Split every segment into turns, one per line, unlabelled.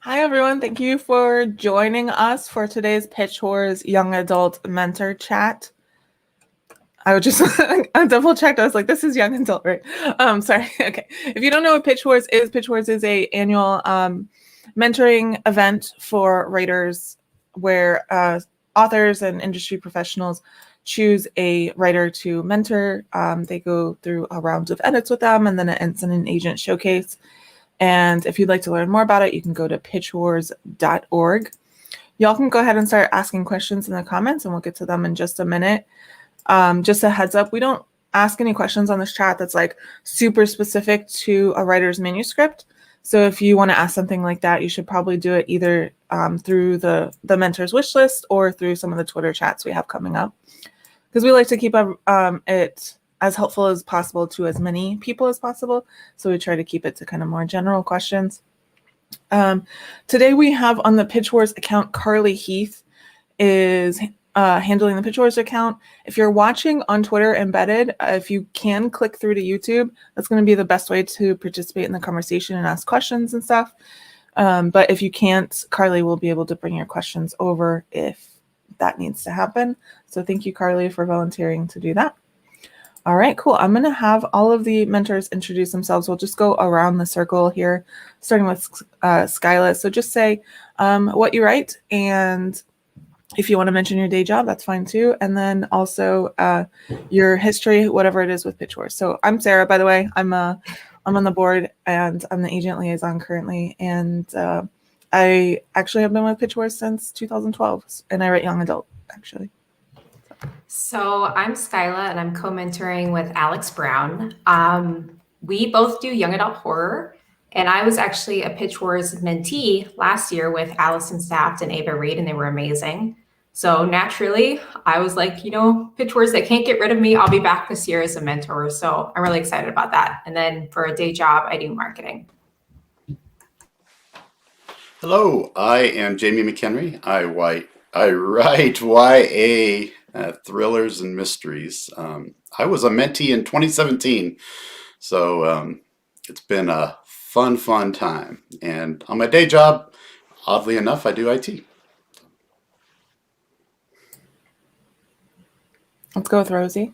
Hi, everyone. Thank you for joining us for today's Pitch Wars Young Adult Mentor Chat. I would just I double checked. I was like, this is young adult, right? Sorry. Okay. If you don't know what Pitch Wars is a annual mentoring event for writers where authors and industry professionals choose a writer to mentor. They go through a round of edits with them, and then it ends in an agent showcase. And if you'd like to learn more about it, you can go to pitchwars.org. Y'all can go ahead and start asking questions in the comments, and we'll get to them in just a minute. Just a heads up, we don't ask any questions on this chat that's like super specific to a writer's manuscript. So if you want to ask something like that, you should probably do it either through the mentor's wish list or through some of the Twitter chats we have coming up. Because we like to keep it as helpful as possible to as many people as possible. So we try to keep it to kind of more general questions. Today we have on the Pitch Wars account, Carly Heath is handling the Pitch Wars account. If you're watching on Twitter embedded, if you can click through to YouTube, that's going to be the best way to participate in the conversation and ask questions and stuff. But if you can't, Carly will be able to bring your questions over if that needs to happen. So thank you, Carly, for volunteering to do that. All right, cool. I'm going to have all of the mentors introduce themselves. We'll just go around the circle here, starting with Skyla. So just say what you write, and if you want to mention your day job, that's fine too. And then also your history, whatever it is with Pitch Wars. So I'm Sarah, by the way. I'm on the board, and I'm the agent liaison currently. And I actually have been with Pitch Wars since 2012, and I write young adult, actually.
So I'm Skyla, and I'm co-mentoring with Alex Brown. We both do young adult horror, and I was actually a Pitch Wars mentee last year with Allison Staft and Ava Reed, and they were amazing. So naturally, I was like, Pitch Wars, they can't get rid of me. I'll be back this year as a mentor. So I'm really excited about that. And then for a day job, I do marketing.
Hello, I am Jamie McHenry. I write YA thrillers and mysteries. I was a mentee in 2017, so it's been a fun time. And on my day job, oddly enough, I do IT.
Let's go with Rosiee.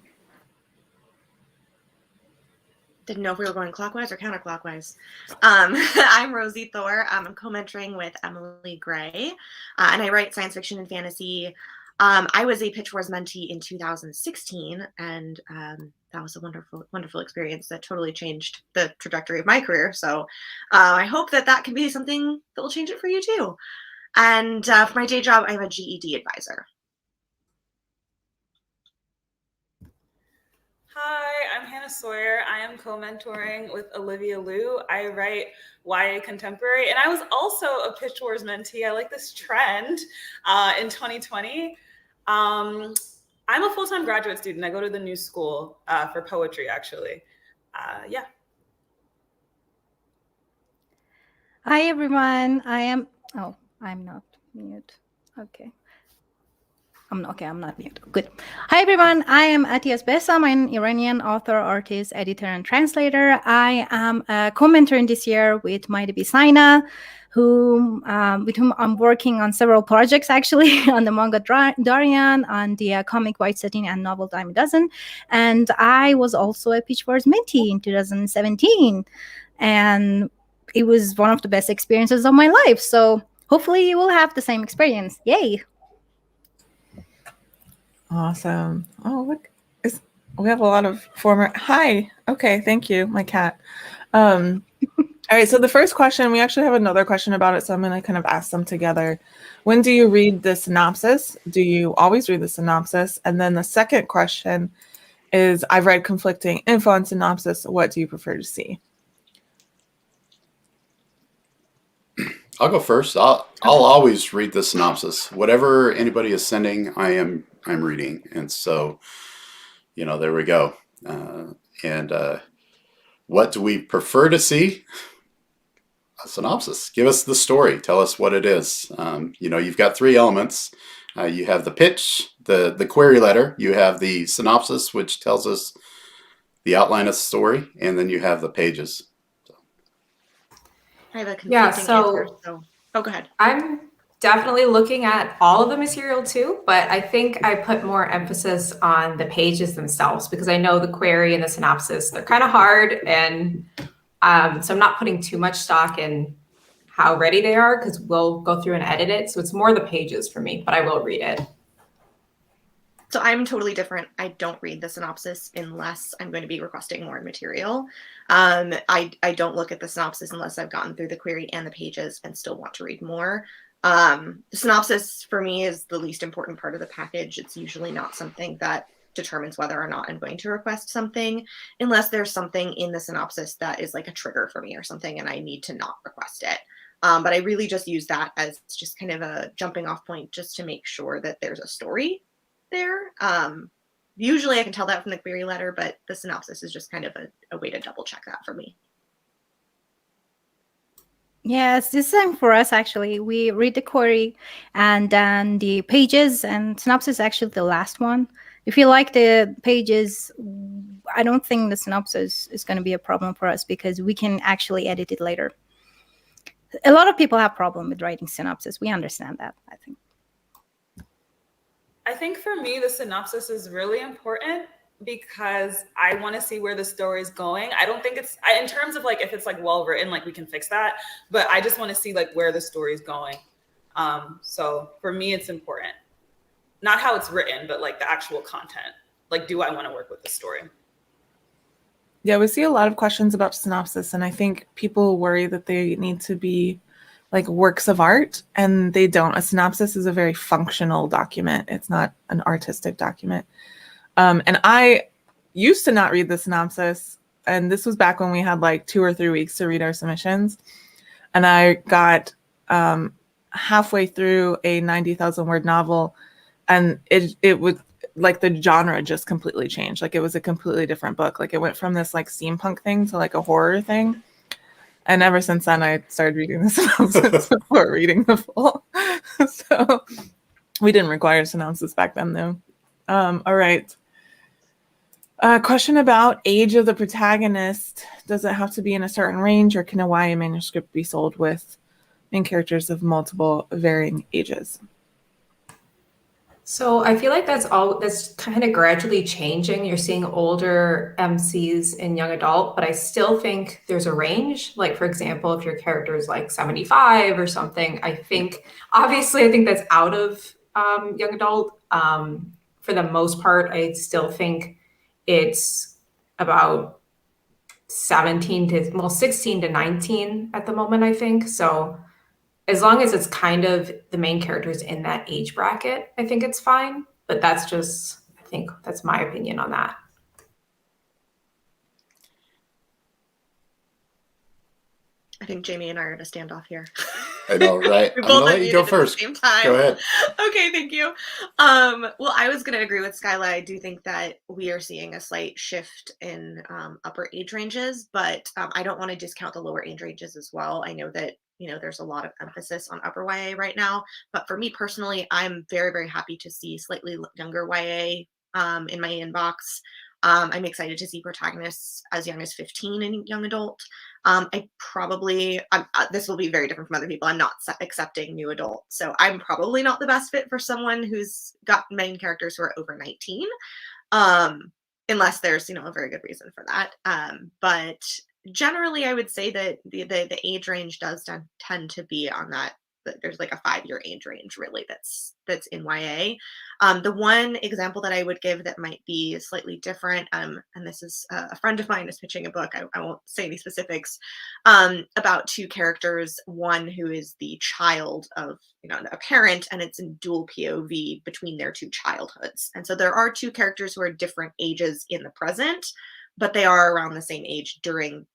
Didn't know if we were going clockwise or counterclockwise. I'm Rosiee Thor. I'm co-mentoring with Emily Gray, and I write science fiction and fantasy. I was a Pitch Wars mentee in 2016, and that was a wonderful experience that totally changed the trajectory of my career. So I hope that can be something that will change it for you too. And for my day job, I'm a GED advisor.
Hi, I'm Hannah Sawyerr. I am co-mentoring with Olivia Liu. I write YA contemporary, and I was also a Pitch Wars mentee. I like this trend in 2020. I'm a full-time graduate student. I go to the new school for poetry, actually. Yeah.
Hi, everyone. I'm not mute. Okay. I'm not mute. Good. Hi, everyone. I am Atias Behsam. I'm an Iranian author, artist, editor, and translator. I am a co-mentor this year with my Behsam, with whom I'm working on several projects, actually, on the manga Darian, on the comic White Satin, and novel Dime a Dozen. And I was also a Pitch Wars mentee in 2017. And it was one of the best experiences of my life. So hopefully you will have the same experience. Yay.
Awesome. Oh, look, we have a lot of former. Hi. Okay, thank you, my cat. All right, so the first question, we actually have another question about it, so I'm going to kind of ask them together. When do you read the synopsis? Do you always read the synopsis? And then the second question is, I've read conflicting info on synopsis. What do you prefer to see?
I'll go first. I'll always read the synopsis. Whatever anybody is sending, I'm reading, and so there we go. What do we prefer to see? A synopsis. Give us the story. Tell us what it is. You've got three elements. You have the pitch, the query letter. You have the synopsis, which tells us the outline of the story, and then you have the pages.
I have a confusing answer. So Oh, go ahead.
I'm definitely looking at all of the material too, but I think I put more emphasis on the pages themselves because I know the query and the synopsis, they're kind of hard. And so I'm not putting too much stock in how ready they are because we'll go through and edit it. So it's more the pages for me, but I will read it.
So I'm totally different. I don't read the synopsis unless I'm going to be requesting more material. I don't look at the synopsis unless I've gotten through the query and the pages and still want to read more. The synopsis for me is the least important part of the package. It's usually not something that determines whether or not I'm going to request something, unless there's something in the synopsis that is like a trigger for me or something and I need to not request it. But I really just use that as just kind of a jumping off point just to make sure that there's a story there. Usually I can tell that from the query letter, but the synopsis is just kind of a way to double check that for me.
Yes, this is same for us actually. We read the query and then the pages, and synopsis is actually the last one. If you like the pages, I don't think the synopsis is going to be a problem for us because we can actually edit it later. A lot of people have problem with writing synopsis. We understand that, I think.
I think for me, the synopsis is really important because I want to see where the story is going. I don't think it's in terms of like if it's like well written, like we can fix that, but I just want to see like where the story is going. So for me, it's important, not how it's written, but like the actual content. Like, do I want to work with the story?
Yeah, we see a lot of questions about synopsis, and I think people worry that they need to be like works of art, and they don't. A synopsis is a very functional document. It's not an artistic document. And I used to not read the synopsis, and this was back when we had like 2 or 3 weeks to read our submissions. And I got halfway through a 90,000 word novel, and it was like the genre just completely changed. Like it was a completely different book. Like it went from this like steampunk thing to like a horror thing. And ever since then, I started reading the synopsis before reading the full. So we didn't require synopsis back then, though. All right. Question about age of the protagonist. Does it have to be in a certain range, or can a YA manuscript be sold with main characters of multiple varying ages?
So I feel like that's kind of gradually changing. You're seeing older MCs in young adult, but I still think there's a range. Like, for example, if your character is like 75 or something, I think that's out of young adult. For the most part, I still think it's about 16 to 19 at the moment, I think. So as long as it's kind of the main characters in that age bracket, I think it's fine. But I think that's my opinion on that.
I think Jamie and I are in a standoff here.
I know, right?
We
I'm gonna
both
let you go
unmuted at the
first.
same time.
Go ahead.
Okay, thank you. Well, I was going to agree with Skyla. I do think that we are seeing a slight shift in upper age ranges, but I don't want to discount the lower age ranges as well. I know that there's a lot of emphasis on upper YA right now, but for me personally, I'm very, very happy to see slightly younger YA in my inbox. I'm excited to see protagonists as young as 15 in young adult. This will be very different from other people. I'm not accepting new adult. So I'm probably not the best fit for someone who's got main characters who are over 19. Unless there's, a very good reason for that. But generally I would say that the age range does tend to be on that. There's like a 5-year age range really that's in YA. The one example that I would give that might be slightly different, and this is a friend of mine is pitching a book, I won't say any specifics, about 2 characters, one who is the child of a parent, and it's in dual POV between their 2 childhoods. And so there are 2 characters who are different ages in the present, but they are around the same age during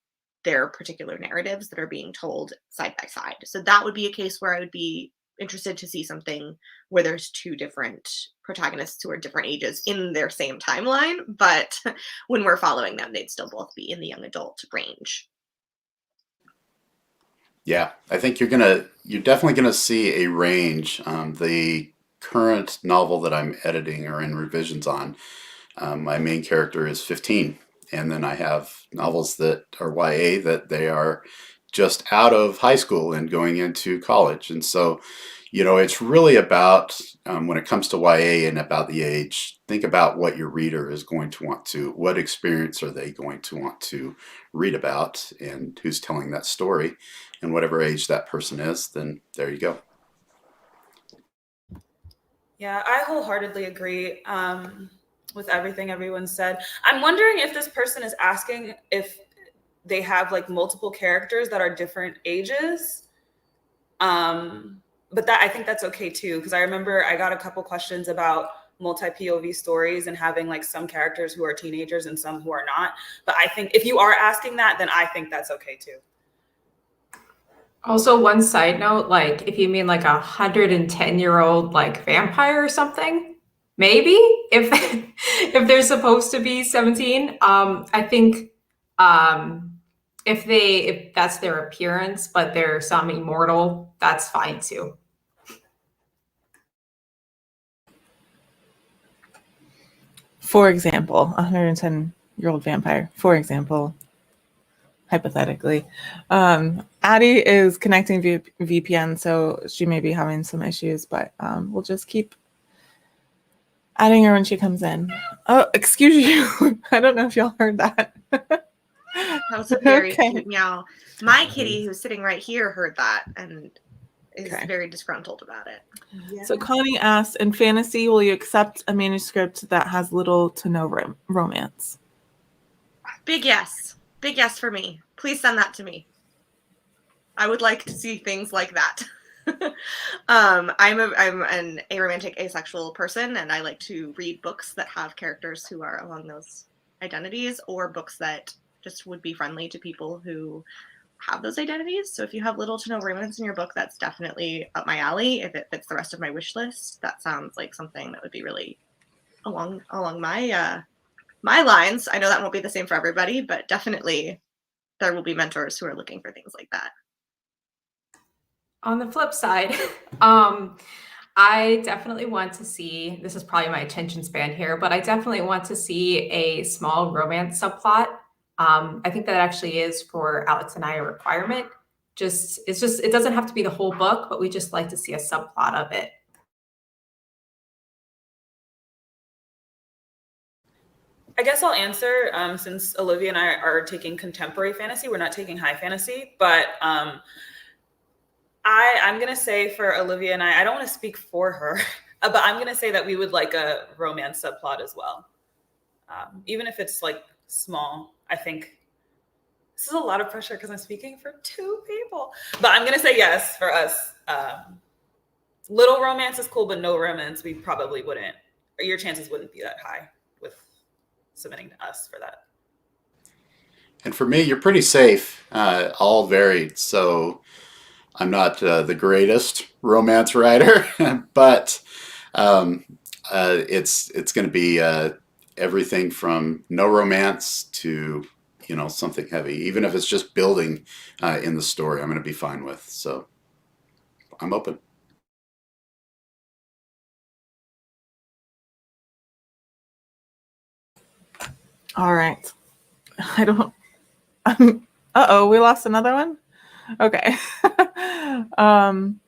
their particular narratives that are being told side by side. So that would be a case where I would be interested to see something where there's 2 different protagonists who are different ages in their same timeline, but when we're following them, they'd still both be in the young adult range.
Yeah, I think you're definitely gonna see a range. The current novel that I'm editing or in revisions on, my main character is 15. And then I have novels that are YA that they are just out of high school and going into college. And so, it's really about, when it comes to YA and about the age, think about what your reader is going to want to, what experience are they going to want to read about, and who's telling that story, and whatever age that person is, then there you go.
Yeah, I wholeheartedly agree with everything everyone said. I'm wondering if this person is asking if they have like multiple characters that are different ages. But I think that's okay too, because I remember I got a couple questions about multi-POV stories and having like some characters who are teenagers and some who are not. But I think if you are asking that, then I think that's okay too.
Also, one side note, like if you mean like 110-year-old like vampire or something, maybe if if they're supposed to be 17, I think if that's their appearance, but they're some immortal, that's fine too.
For example, a 110-year-old vampire, for example, hypothetically. Addie is connecting via VPN, so she may be having some issues, but we'll just keep adding her when she comes in. Oh, excuse you. I don't know if y'all heard that.
That was a very
Okay.
cute meow. My kitty, who's sitting right here, heard that and is
Okay.
very disgruntled about it.
Yeah.
So Connie asks, in fantasy, will you accept a manuscript that has little to no romance?
Big yes. Big yes for me. Please send that to me. I would like to see things like that. I'm an aromantic asexual person, and I like to read books that have characters who are along those identities, or books that just would be friendly to people who have those identities. So if you have little to no romance in your book, that's definitely up my alley. If it fits the rest of my wish list, that sounds like something that would be really along my my lines. I know that won't be the same for everybody, but definitely there will be mentors who are looking for things like that.
On the flip side, I definitely want to see, this is probably my attention span here, but I definitely want to see a small romance subplot. I think that actually is for Alex and I a requirement. It doesn't have to be the whole book, but we just like to see a subplot of it.
I guess I'll answer, since Olivia and I are taking contemporary fantasy, we're not taking high fantasy, but I'm going to say for Olivia and I don't want to speak for her, but I'm going to say that we would like a romance subplot as well. Even if it's like small, I think this is a lot of pressure because I'm speaking for two people, but I'm going to say yes for us. Little romance is cool, but no romance, we probably wouldn't, or your chances wouldn't be that high with submitting to us for that.
And for me, you're pretty safe, all varied. So I'm not the greatest romance writer, but it's going to be everything from no romance to something heavy. Even if it's just building in the story, I'm going to be fine with. So I'm open.
All right. Uh-oh, we lost another one? Okay. I'm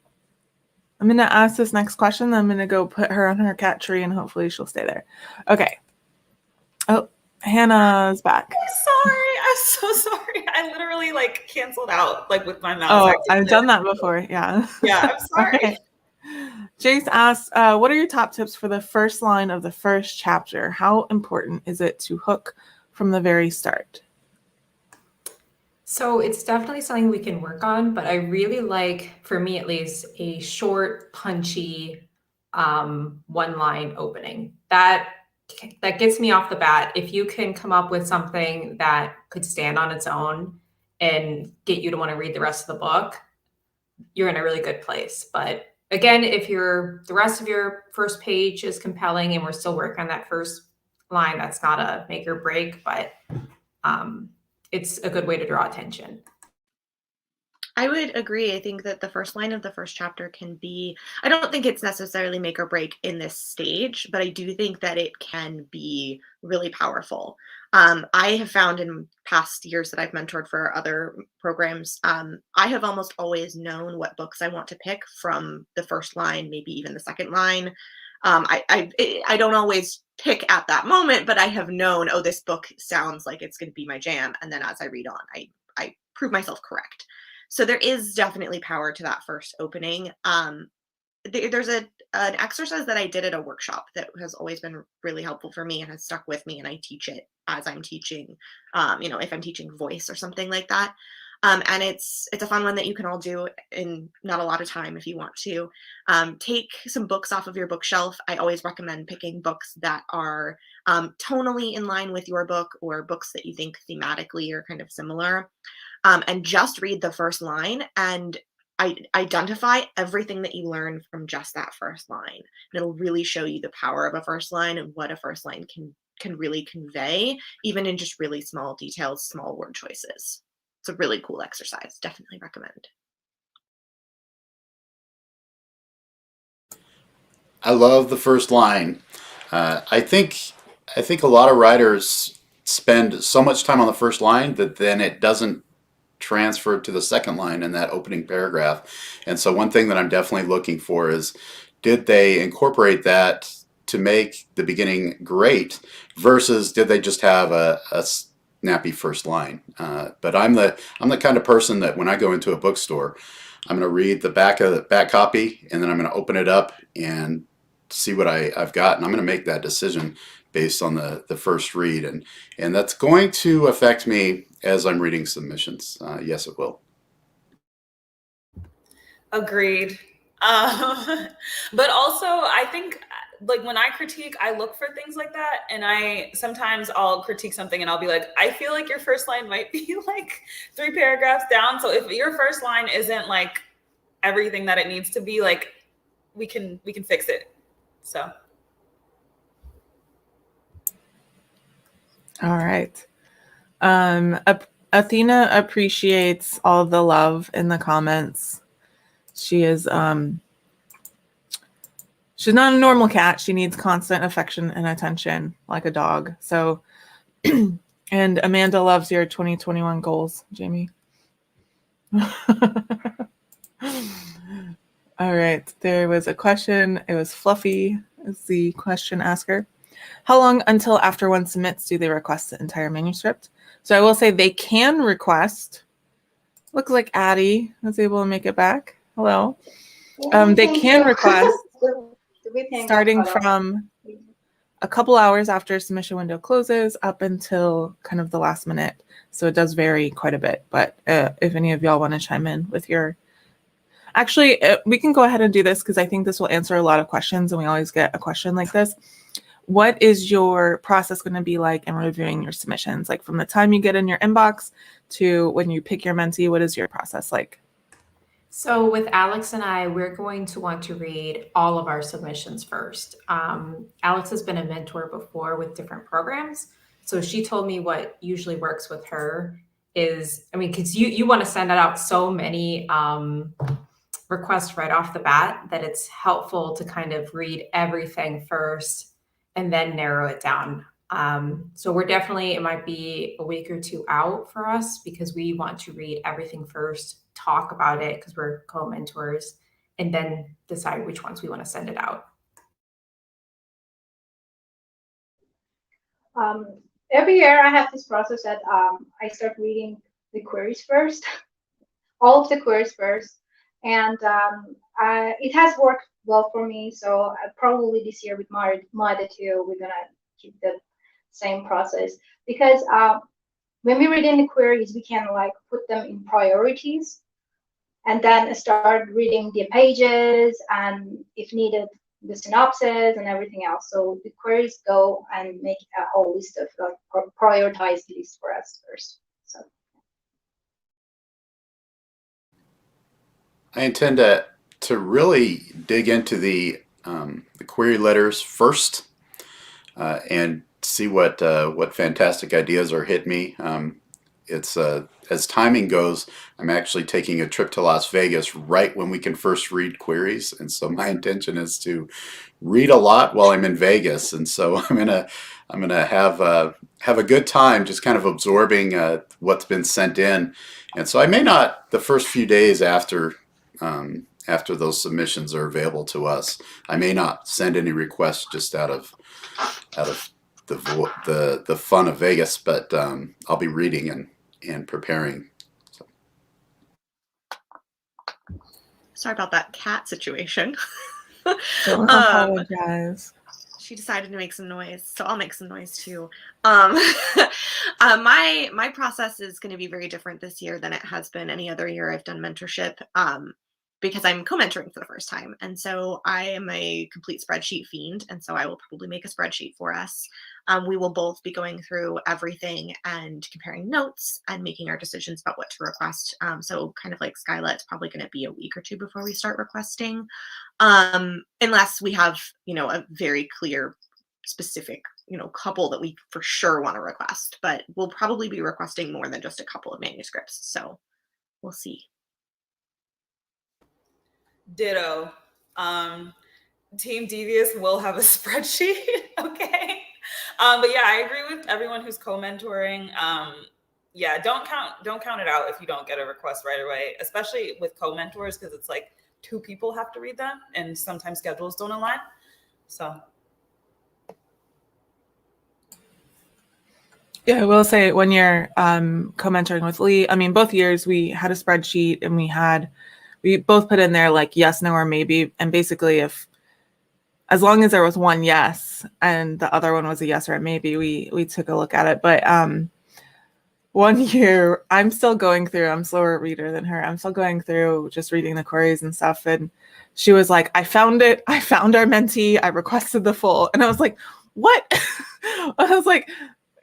going to ask this next question. Then I'm going to go put her on her cat tree and hopefully she'll stay there. Okay. Oh, Hannah's back.
I'm so sorry. I literally canceled out with my mouse.
Oh, I've done that before. Yeah.
Yeah, I'm sorry.
Okay. Jace asks, what are your top tips for the first line of the first chapter? How important is it to hook from the very start?
So it's definitely something we can work on, but I really like, for me at least, a short, punchy, one-line opening. That gets me off the bat. If you can come up with something that could stand on its own and get you to want to read the rest of the book, you're in a really good place. But again, if the rest of your first page is compelling and we're still working on that first line, that's not a make or break, but it's a good way to draw attention.
I would agree. I think that the first line of the first chapter can be, I don't think it's necessarily make or break in this stage, but I do think that it can be really powerful. I have found in past years that I've mentored for other programs, I have almost always known what books I want to pick from the first line, maybe even the second line. I don't always pick at that moment, but I have known, oh, this book sounds like it's going to be my jam. And then as I read on, I prove myself correct. So there is definitely power to that first opening. There's an exercise that I did at a workshop that has always been really helpful for me and has stuck with me, and I teach it as I'm teaching, if I'm teaching voice or something like that. And it's a fun one that you can all do in not a lot of time if you want to. Take some books off of your bookshelf. I always recommend picking books that are tonally in line with your book, or books that you think thematically are kind of similar. And just read the first line and identify everything that you learn from just that first line. And it'll really show you the power of a first line and what a first line can really convey, even in just really small details, small word choices. It's a really cool exercise. Definitely recommend.
I love the first line. I think a lot of writers spend so much time on the first line that then it doesn't transfer to the second line in that opening paragraph. And so one thing that I'm definitely looking for is, did they incorporate that to make the beginning great, versus did they just have a snappy first line? But I'm the kind of person that when I go into a bookstore, I'm going to read the back copy, and then I'm going to open it up and see what I've got, and I'm going to make that decision based on the first read, and that's going to affect me as I'm reading submissions. Yes, it will.
Agreed. But also, I think like when I critique, I look for things like that, and sometimes I'll critique something and I'll be like, I feel like your first line might be like 3 paragraphs down. So if your first line isn't like everything that it needs to be, like we can fix it. So.
All right. Athena appreciates all the love in the comments. She is she's not a normal cat. She needs constant affection and attention like a dog. So and Amanda loves your 2021 goals, Jamie. All right. There was a question. It was Fluffy is the question asker. How long until after one submits do they request the entire manuscript? So I will say they can request. Looks like Addie was able to make it back. Hello. They can request starting from a couple hours after submission window closes up until kind of the last minute. So it does vary quite a bit. But if any of y'all want to chime in with your... Actually, we can go ahead and do this because I think this will answer a lot of questions, and we always get a question like this. What is your process going to be like in reviewing your submissions? Like from the time you get in your inbox to when you pick your mentee, what is your process like?
So with Alex and I, we're going to want to read all of our submissions first. Alex has been a mentor before with different programs. So she told me what usually works with her is, because you want to send out so many requests right off the bat that it's helpful to kind of read everything first and then narrow it down. So we're definitely, it might be a week or 2 out for us because we want to read everything first, talk about it because we're co-mentors, and then decide which ones we want to send it out.
Every year I have this process that I start reading the queries first, all of the queries first, and it has worked well for me. So probably this year with Mada too, we're gonna keep the same process, because when we read in the queries, we can like put them in priorities and then start reading the pages and if needed the synopsis and everything else. So the queries go and make a whole list of like prioritized list for us first. So
I intend to really dig into the query letters first and see what fantastic ideas are hitting me. it's as timing goes, I'm actually taking a trip to Las Vegas right when we can first read queries, and so my intention is to read a lot while I'm in Vegas, and so I'm gonna have a good time just kind of absorbing what's been sent in, and so I may not the first few days after those submissions are available to us, I may not send any requests just out of the fun of Vegas, but I'll be reading and preparing. So.
Sorry about that cat situation.
Don't apologize.
She decided to make some noise, so I'll make some noise too. My process is going to be very different this year than it has been any other year I've done mentorship, because I'm co-mentoring for the first time, and so I am a complete spreadsheet fiend, and so I will probably make a spreadsheet for us. We will both be going through everything and comparing notes and making our decisions about what to request. So kind of like Skyla, it's probably going to be a week or two before we start requesting, unless we have, a very clear, specific, couple that we for sure want to request. But we'll probably be requesting more than just a couple of manuscripts. So we'll see.
Ditto. Team Devious will have a spreadsheet. Okay. But yeah, I agree with everyone who's co-mentoring. Yeah, don't count it out if you don't get a request right away, especially with co-mentors, because it's like 2 people have to read them and sometimes schedules don't align. So
Yeah, I will say when you're co-mentoring with Lee, I mean, both years we had a spreadsheet and we both put in there like yes, no, or maybe. And basically as long as there was one yes and the other one was a yes or a maybe, we took a look at it. But one year I'm a slower reader than her. I'm still going through just reading the queries and stuff. And she was like, I found it. I found our mentee. I requested the full. And I was like, what? I was like,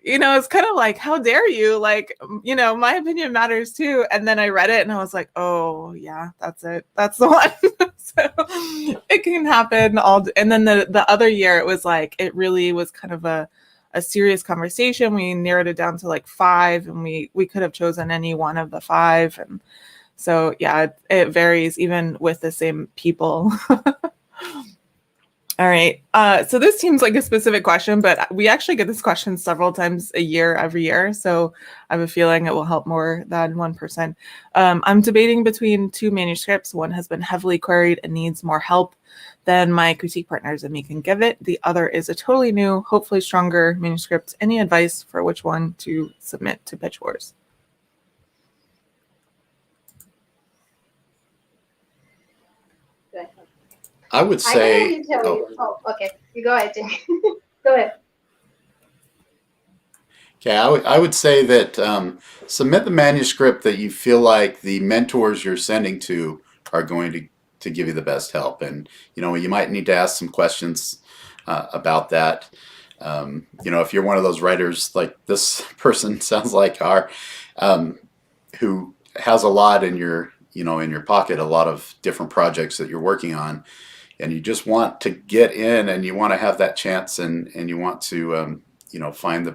it's kind of like, how dare you? Like, my opinion matters too. And then I read it and I was like, oh yeah, that's it. That's the one. So it can happen and then the other year it was like, it really was kind of a serious conversation. We narrowed it down to like 5 and we could have chosen any one of the 5. And so, yeah, it varies even with the same people. All right. So this seems like a specific question, but we actually get this question several times a year, every year. So I have a feeling it will help more than one person. I'm debating between 2 manuscripts. One has been heavily queried and needs more help than my critique partners and me can give it. The other is a totally new, hopefully stronger manuscript. Any advice for which one to submit to Pitch Wars?
I would say.
Okay. You go ahead, Jamie. Go ahead.
Okay, I would say that submit the manuscript that you feel like the mentors you're sending to are going to give you the best help, and you might need to ask some questions about that. If you're one of those writers like this person sounds like who has a lot in your in your pocket, a lot of different projects that you're working on, and you just want to get in and you want to have that chance and you want to find the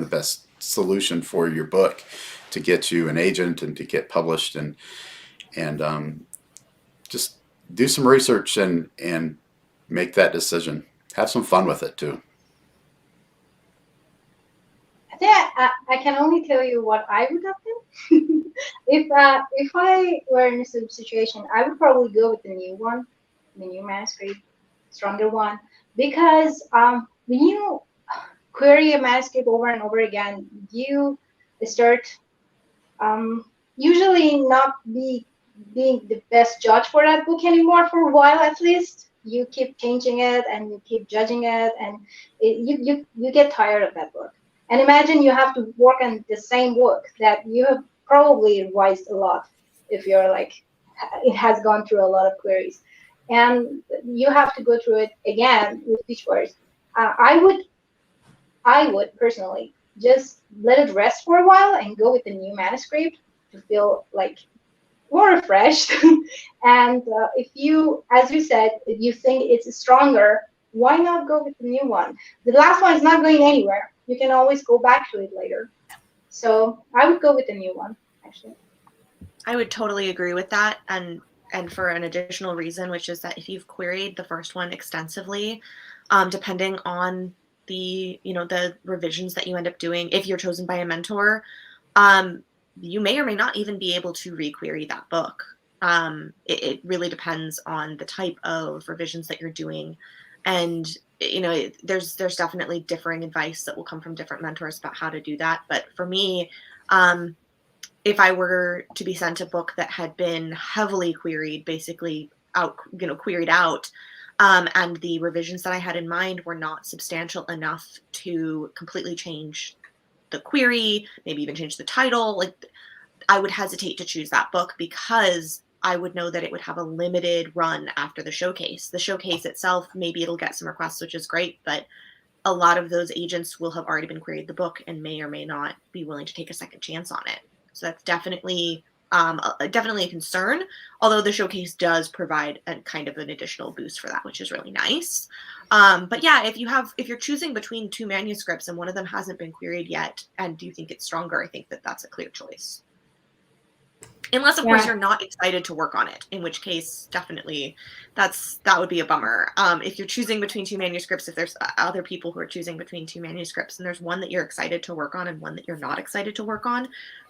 best solution for your book to get you an agent and to get published and just do some research and make that decision. Have some fun with it too.
I can only tell you what I would have done. If I were in this situation, I would probably go with the new one, the new manuscript, stronger one, because when you query a manuscript over and over again, you start usually not being the best judge for that book anymore for a while at least. You keep changing it and you keep judging it, and you get tired of that book. And imagine you have to work on the same book that you have probably revised a lot if you're like, it has gone through a lot of queries. And you have to go through it again with Pitch Wars. I would personally just let it rest for a while and go with the new manuscript to feel like more refreshed. And if you, as you said, if you think it's stronger, why not go with the new one? The last one is not going anywhere. you can always go back to it later. So I would go with the new one, actually.
I would totally agree with that, and for an additional reason, which is that if you've queried the first one extensively, depending on the the revisions that you end up doing, if you're chosen by a mentor, you may or may not even be able to requery that book. It really depends on the type of revisions that you're doing, and there's definitely differing advice that will come from different mentors about how to do that. But for me, if I were to be sent a book that had been heavily queried, basically queried out, and the revisions that I had in mind were not substantial enough to completely change the query, maybe even change the title, like I would hesitate to choose that book because I would know that it would have a limited run after the showcase. The showcase itself, maybe it'll get some requests, which is great, but a lot of those agents will have already been queried the book and may or may not be willing to take a second chance on it. So that's definitely a concern, although the showcase does provide a kind of an additional boost for that, which is really nice. But yeah, if you're choosing between two manuscripts and one of them hasn't been queried yet, and do you think it's stronger, I think that that's a clear choice. Unless, of course, you're not excited to work on it, in which case, definitely, that would be a bummer. If you're choosing between two manuscripts, if there's other people who are choosing between two manuscripts, and there's one that you're excited to work on and one that you're not excited to work on,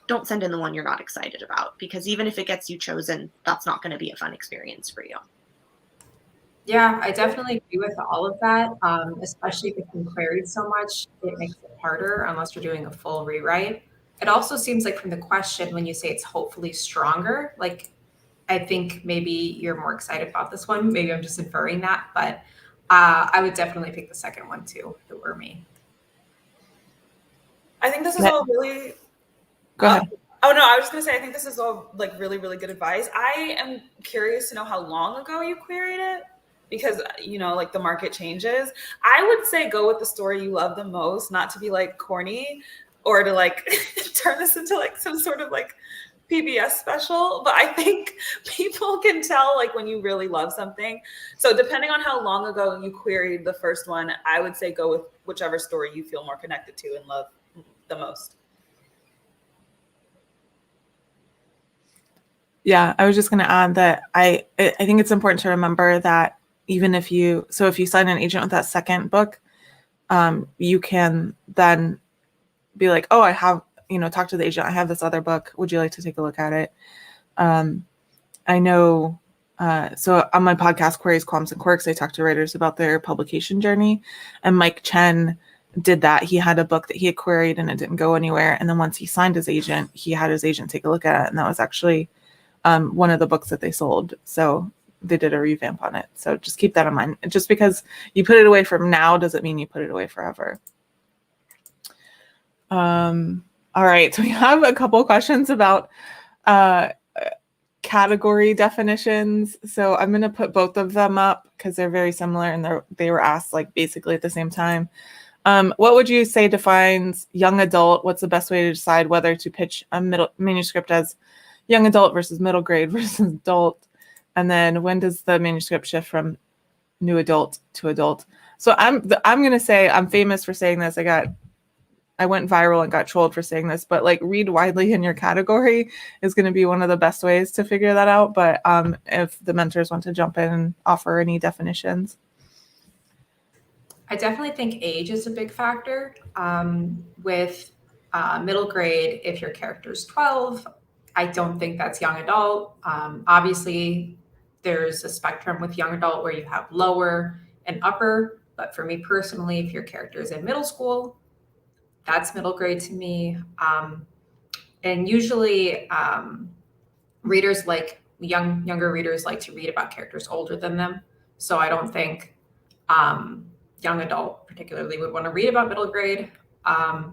don't send in the one you're not excited about, because even if it gets you chosen, that's not going to be a fun experience for you.
Yeah, I definitely agree with all of that, especially if it's been queried so much, it makes it harder unless you're doing a full rewrite. It also seems like from the question, when you say it's hopefully stronger, like I think maybe you're more excited about this one. Maybe I'm just inferring that, but I would definitely pick the second one too, if it were me.
I think this is all really...
Go ahead.
Oh no, I was just gonna say, I think this is all like really, really good advice. I am curious to know how long ago you queried it, because like the market changes. I would say go with the story you love the most, not to be like corny or to like turn this into like some sort of like PBS special, but I think people can tell like when you really love something. So depending on how long ago you queried the first one, I would say go with whichever story you feel more connected to and love the most.
Yeah, I was just going to add that I think it's important to remember that even if you sign an agent with that second book, you can then be like, oh, I have, talk to the agent. I have this other book. Would you like to take a look at it? I know, so on my podcast, Queries, Qualms, and Quirks, I talk to writers about their publication journey. And Mike Chen did that. He had a book that he had queried and it didn't go anywhere. And then once he signed his agent, he had his agent take a look at it. And that was actually one of the books that they sold. So they did a revamp on it. So just keep that in mind. Just because you put it away from now doesn't mean you put it away forever. All right. So we have a couple questions about category definitions. So I'm going to put both of them up because they're very similar and they were asked like basically at the same time. What would you say defines young adult? What's the best way to decide whether to pitch a manuscript as young adult versus middle grade versus adult? And then when does the manuscript shift from new adult to adult? So I'm going to say I'm famous for saying this. I went viral and got trolled for saying this, but like read widely in your category is going to be one of the best ways to figure that out. But if the mentors want to jump in and offer any definitions.
I definitely think age is a big factor. With middle grade, if your character's 12, I don't think that's young adult. Obviously, there's a spectrum with young adult where you have lower and upper. But for me personally, if your character is in middle school, that's middle grade to me. And usually readers younger readers like to read about characters older than them. So I don't think young adult particularly would want to read about middle grade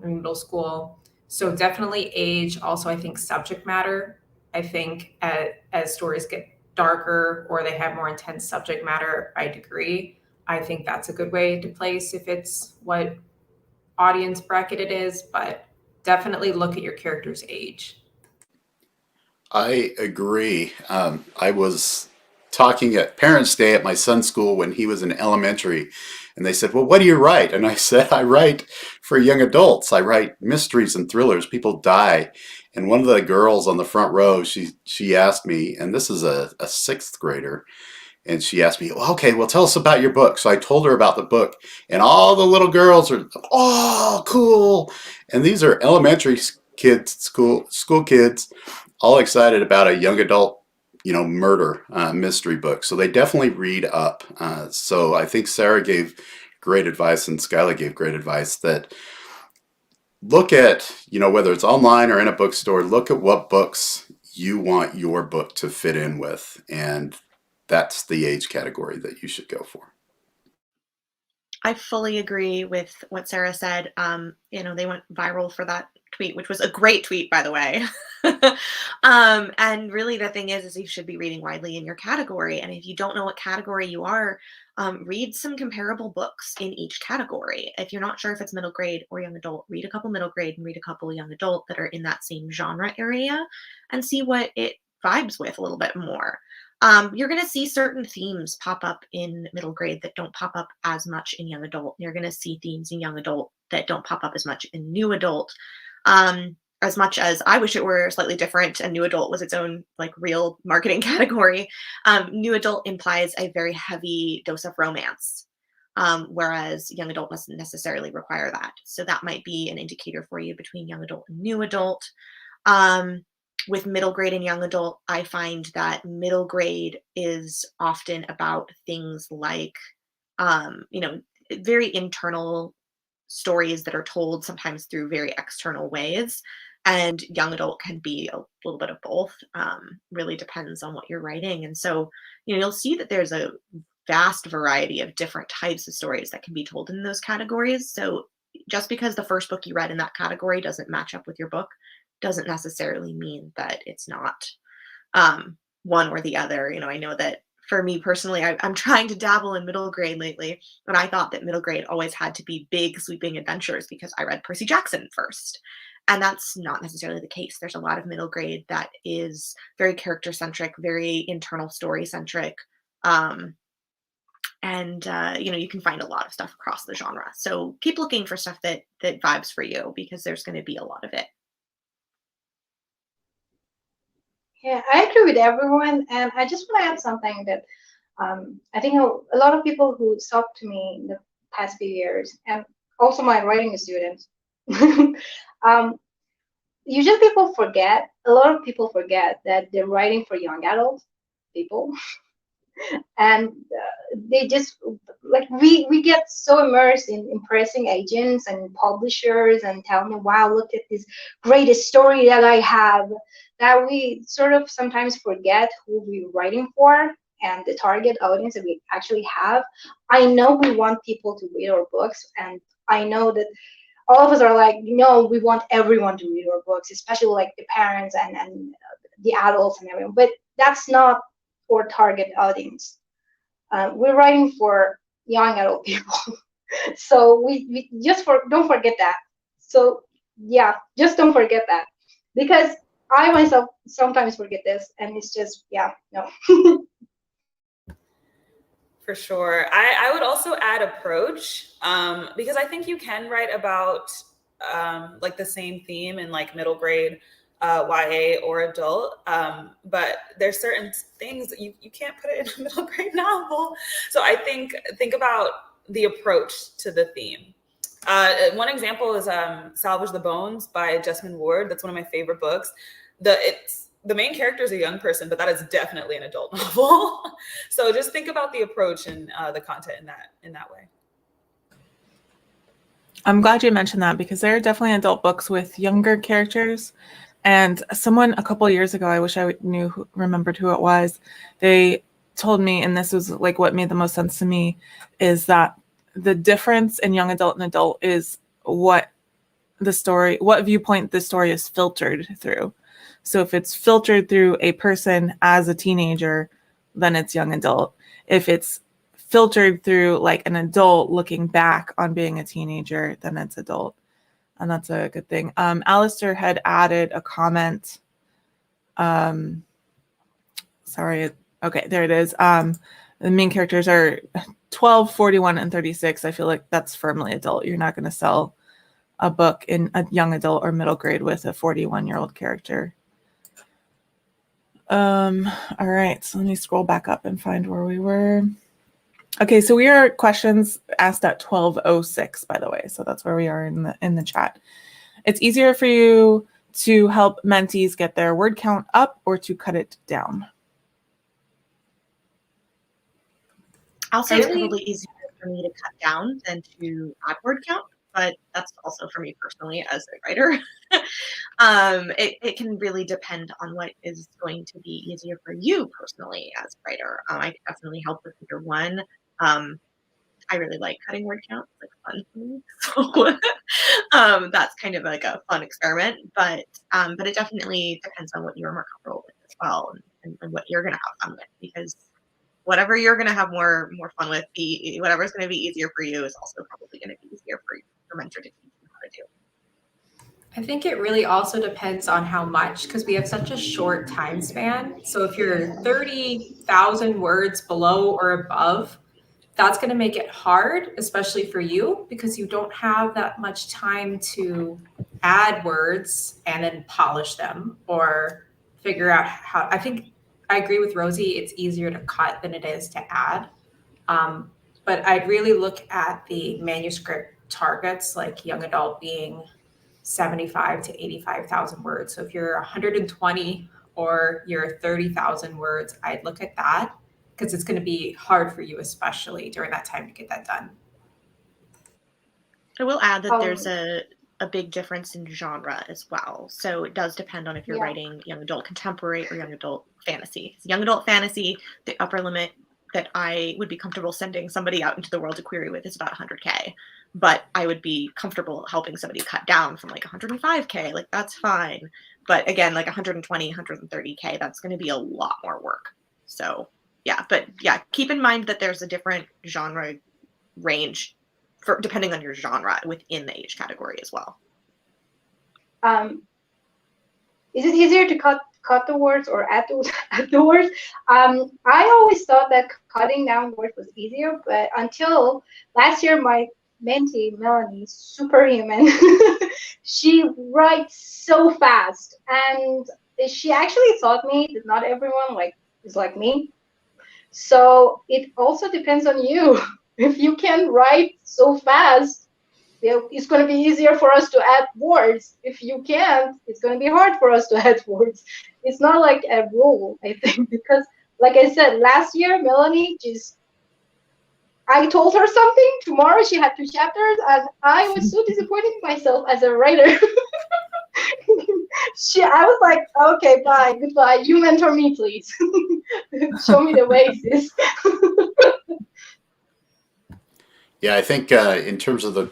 in middle school. So definitely age. Also, I think subject matter. I think as stories get darker or they have more intense subject matter by degree, I think that's a good way to place if it's what audience bracket it is, but definitely look at your character's age.
I agree. I was talking at Parents' Day at my son's school when he was in elementary. And they said, well, what do you write? And I said, I write for young adults. I write mysteries and thrillers. People die. And one of the girls on the front row, she asked me, and this is a sixth grader, and she asked me, well, okay, well, tell us about your book. So I told her about the book, and all the little girls are, oh, cool. And these are elementary kids, school kids, all excited about a young adult, murder mystery book. So they definitely read up. So I think Sarah gave great advice and Skyla gave great advice that look at, whether it's online or in a bookstore, look at what books you want your book to fit in with. And that's the age category that you should go for.
I fully agree with what Sarah said. They went viral for that tweet, which was a great tweet, by the way. And really the thing is you should be reading widely in your category. And if you don't know what category you are, read some comparable books in each category. If you're not sure if it's middle grade or young adult, read a couple middle grade and read a couple young adult that are in that same genre area and see what it vibes with a little bit more. You're going to see certain themes pop up in middle grade that don't pop up as much in young adult. You're going to see themes in young adult that don't pop up as much in new adult. As much as I wish it were slightly different and new adult was its own real marketing category, new adult implies a very heavy dose of romance, whereas young adult doesn't necessarily require that. So that might be an indicator for you between young adult and new adult. With middle grade and young adult, I find that middle grade is often about things like, very internal stories that are told sometimes through very external ways. And young adult can be a little bit of both. Really depends on what you're writing. And so, you'll see that there's a vast variety of different types of stories that can be told in those categories. So just because the first book you read in that category doesn't match up with your book doesn't necessarily mean that it's not one or the other. I know that for me personally, I'm trying to dabble in middle grade lately, but I thought that middle grade always had to be big, sweeping adventures because I read Percy Jackson first. And that's not necessarily the case. There's a lot of middle grade that is very character-centric, very internal story-centric. You can find a lot of stuff across the genre. So keep looking for stuff that vibes for you because there's going to be a lot of it.
Yeah, I agree with everyone, and I just want to add something that I think a lot of people who talked to me in the past few years, and also my writing students, usually a lot of people forget that they're writing for young adult people, and they just we get so immersed in impressing agents and publishers and telling them, wow, look at this greatest story that I have, that we sort of sometimes forget who we're writing for and the target audience that we actually have. I know we want people to read our books, and I know that all of us are no, we want everyone to read our books, especially the parents and the adults and everyone, but that's not our target audience. We're writing for young adult people. So we just don't forget that. So yeah, just don't forget that, because I myself sometimes forget this, and it's just, no.
For sure. I would also add approach, because I think you can write about the same theme in middle grade YA or adult, but there's certain things that you can't put it in a middle grade novel. So I think about the approach to the theme. One example is Salvage the Bones by Jessamine Ward. That's one of my favorite books. The main character is a young person, but that is definitely an adult novel. So just think about the approach and the content in that way.
I'm glad you mentioned that because there are definitely adult books with younger characters. And someone a couple of years ago, I wish I remembered who it was, they told me, and this was what made the most sense to me, is that the difference in young adult and adult is what viewpoint the story is filtered through. So if it's filtered through a person as a teenager, then it's young adult. If it's filtered through an adult looking back on being a teenager, then it's adult. And that's a good thing. Alistair had added a comment. Sorry, Okay, there it is. The main characters are 12, 41, and 36. I feel like that's firmly adult. You're not going to sell a book in a young adult or middle grade with a 41-year-old character. All right, so let me scroll back up and find where we were. Okay, so we are questions asked at 12:06, by the way. So that's where we are in the chat. It's easier for you to help mentees get their word count up or to cut it down?
I'll say it's probably easier for me to cut down than to add word count, but that's also for me personally as a writer. It can really depend on what is going to be easier for you personally as a writer. I can definitely help with either one. I really like cutting word count. It's like fun for me. So that's kind of like a fun experiment, but it definitely depends on what you're more comfortable with as well, and what you're going to have fun with, because whatever you're going to have more fun with, whatever's going to be easier for you is also probably going to be easier for your mentor to teach you how to do.
I think it really also depends on how much, because we have such a short time span. So if you're 30,000 words below or above, that's going to make it hard, especially for you, because you don't have that much time to add words and then polish them or figure out how. I think I agree with Rosiee. It's easier to cut than it is to add. But I'd really look at the manuscript targets, like young adult being 75 to 85,000 words. So if you're 120 or you're 30,000 words, I'd look at that, because it's going to be hard for you, especially during that time, to get that done.
I will add that there's a big difference in genre as well. So it does depend on if you're writing young adult contemporary or young adult fantasy. Young adult fantasy, the upper limit that I would be comfortable sending somebody out into the world to query with is about 100K. But I would be comfortable helping somebody cut down from like 105K. Like, that's fine. But again, like 120, 130K, that's going to be a lot more work. So yeah, but yeah, keep in mind that there's a different genre range for depending on your genre within the age category as well.
Is it easier to cut the words or add the words? I always thought that cutting down words was easier, but until last year, my mentee Melanie, superhuman, she writes so fast, and she actually taught me that not everyone is like me. So it also depends on you. If you can write so fast, it's going to be easier for us to add words. If you can't, it's going to be hard for us to add words. It's not like a rule, I think, because like I said, last year, Melanie I told her something, tomorrow she had 2 chapters, and I was so disappointed in myself as a writer. I was like, okay, bye, goodbye. You mentor me, please. Show me the way, sis.
Yeah, I think in terms of the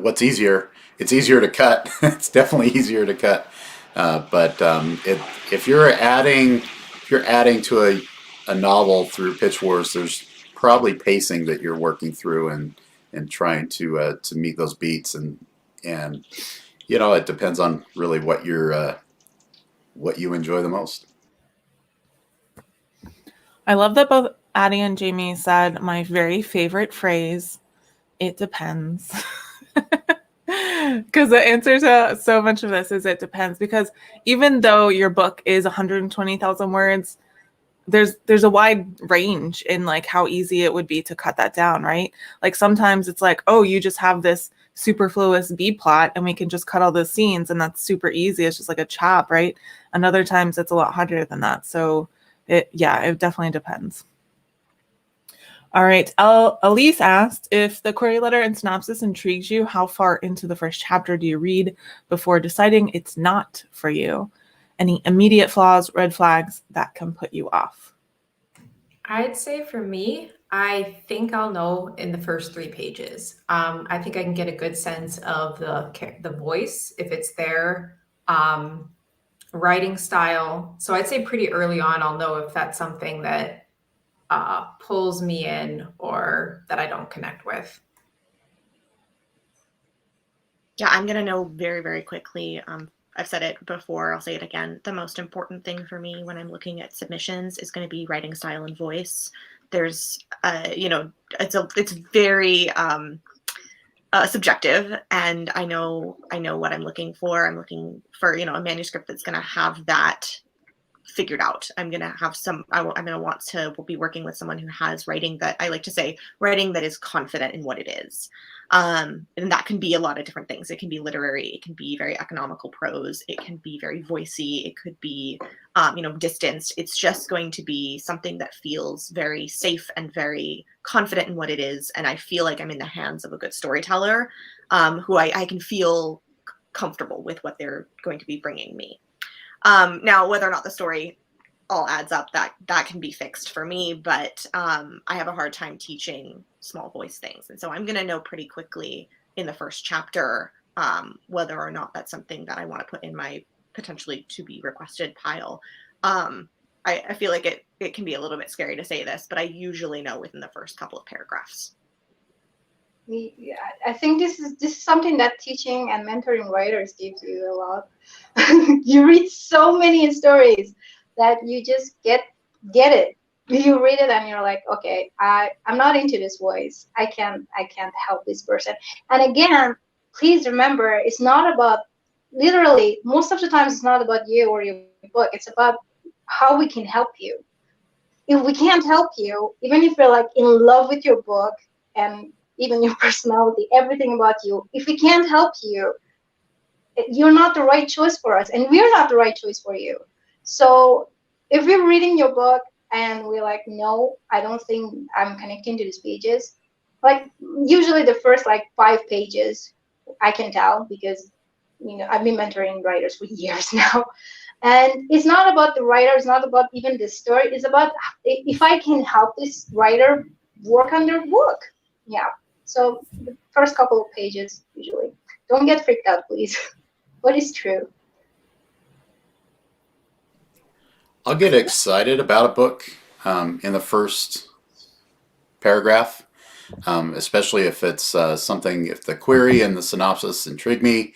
what's easier, it's easier to cut. It's definitely easier to cut. But if you're adding to a novel through Pitch Wars, there's probably pacing that you're working through and trying to meet those beats, and you know, it depends on really what you enjoy the most.
I love that both Addie and Jamie said my very favorite phrase, it depends. Because the answer to so much of this is it depends. Because even though your book is 120,000 words, there's a wide range in like how easy it would be to cut that down, right? Like sometimes it's like, oh, you just have this superfluous B plot and we can just cut all those scenes and that's super easy. It's just like a chop, right? And other times it's a lot harder than that. So it definitely depends. All right. Elise asked, if the query letter and synopsis intrigues you, how far into the first chapter do you read before deciding it's not for you? Any immediate flaws, red flags that can put you off?
I'd say for me, I think I'll know in the first 3 pages. I think I can get a good sense of the voice, if it's there, writing style. So I'd say pretty early on, I'll know if that's something that pulls me in or that I don't connect with.
Yeah, I'm going to know very, very quickly I've said it before, I'll say it again. The most important thing for me when I'm looking at submissions is going to be writing style and voice. There's, it's very subjective, and I know what I'm looking for. I'm looking for, a manuscript that's going to have that figured out. I'm going to have I'm going to want to be working with someone who has writing that, I like to say, writing that is confident in what it is. And that can be a lot of different things. It can be literary. It can be very economical prose. It can be very voicey. It could be, distanced. It's just going to be something that feels very safe and very confident in what it is. And I feel like I'm in the hands of a good storyteller, who I can feel comfortable with what they're going to be bringing me. Now, whether or not the story all adds up, that can be fixed for me, but I have a hard time teaching small voice things. And so I'm going to know pretty quickly in the first chapter whether or not that's something that I want to put in my potentially to be requested pile. I feel like it can be a little bit scary to say this, but I usually know within the first couple of paragraphs.
Yeah, I think this is something that teaching and mentoring writers gives you a lot. You read so many stories that you just get it. You read it and you're like, okay, I'm not into this voice. I can't help this person. And again, please remember, it's not about, literally, most of the times it's not about you or your book. It's about how we can help you. If we can't help you, even if you're like in love with your book and even your personality, everything about you, if we can't help you, you're not the right choice for us, and we're not the right choice for you. So if we're reading your book and we're like, no, I don't think I'm connecting to these pages, like usually the first like 5 pages, I can tell, because I've been mentoring writers for years now. And it's not about the writer, it's not about even the story, it's about if I can help this writer work on their book. Yeah. So the first couple of pages, usually. Don't get freaked out, please. What is true?
I'll get excited about a book in the first paragraph, especially if it's something, if the query and the synopsis intrigue me,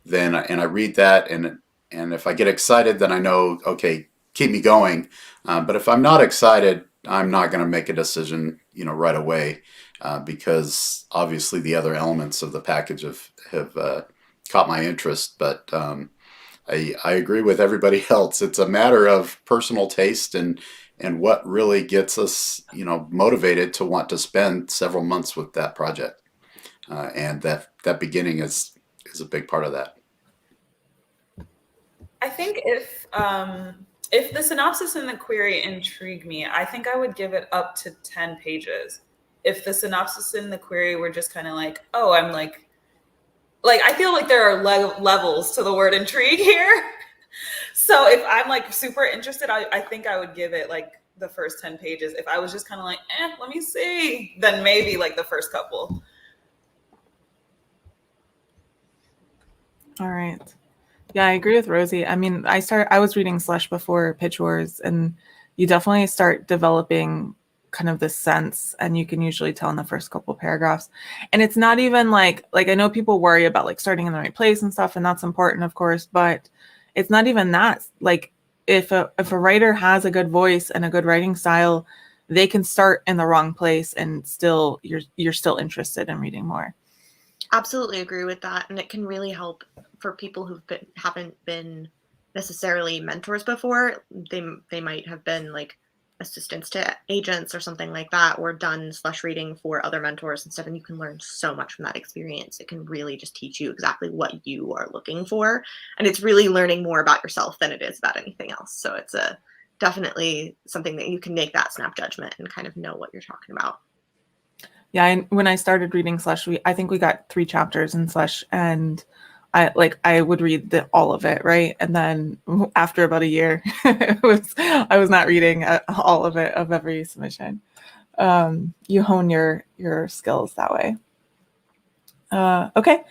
then and I read that, and if I get excited, then I know, okay, keep me going. But if I'm not excited, I'm not going to make a decision, right away, because obviously the other elements of the package have caught my interest. But I agree with everybody else. It's a matter of personal taste and what really gets us, motivated to want to spend several months with that project. And that beginning is a big part of that.
I think if the synopsis and the query intrigue me, I think I would give it up to 10 pages. If the synopsis and the query were just kind of like, oh, I'm like I feel like there are levels to the word intrigue here. So if I'm like super interested, I think I would give it like the first 10 pages. If I was just kind of like, let me see, then maybe like the first couple.
All right. Yeah, I agree with Rosiee. I mean, I was reading Slush before Pitch Wars, and you definitely start developing kind of this sense, and you can usually tell in the first couple paragraphs. And it's not even like I know people worry about like starting in the right place and stuff, and that's important, of course, but it's not even that. Like if a writer has a good voice and a good writing style, they can start in the wrong place and still you're still interested in reading more.
Absolutely agree with that, and it can really help for people who haven't been necessarily mentors before. They might have been like assistants to agents or something like that, or done slush reading for other mentors and stuff, and you can learn so much from that experience. It can really just teach you exactly what you are looking for, and it's really learning more about yourself than it is about anything else. So it's definitely something that you can make that snap judgment and kind of know what you're talking about.
Yeah, when I started reading Slush, I think we got 3 chapters in Slush, and I would read all of it, right? And then after about a year, I was not reading all of it, of every submission. You hone your skills that way. Okay.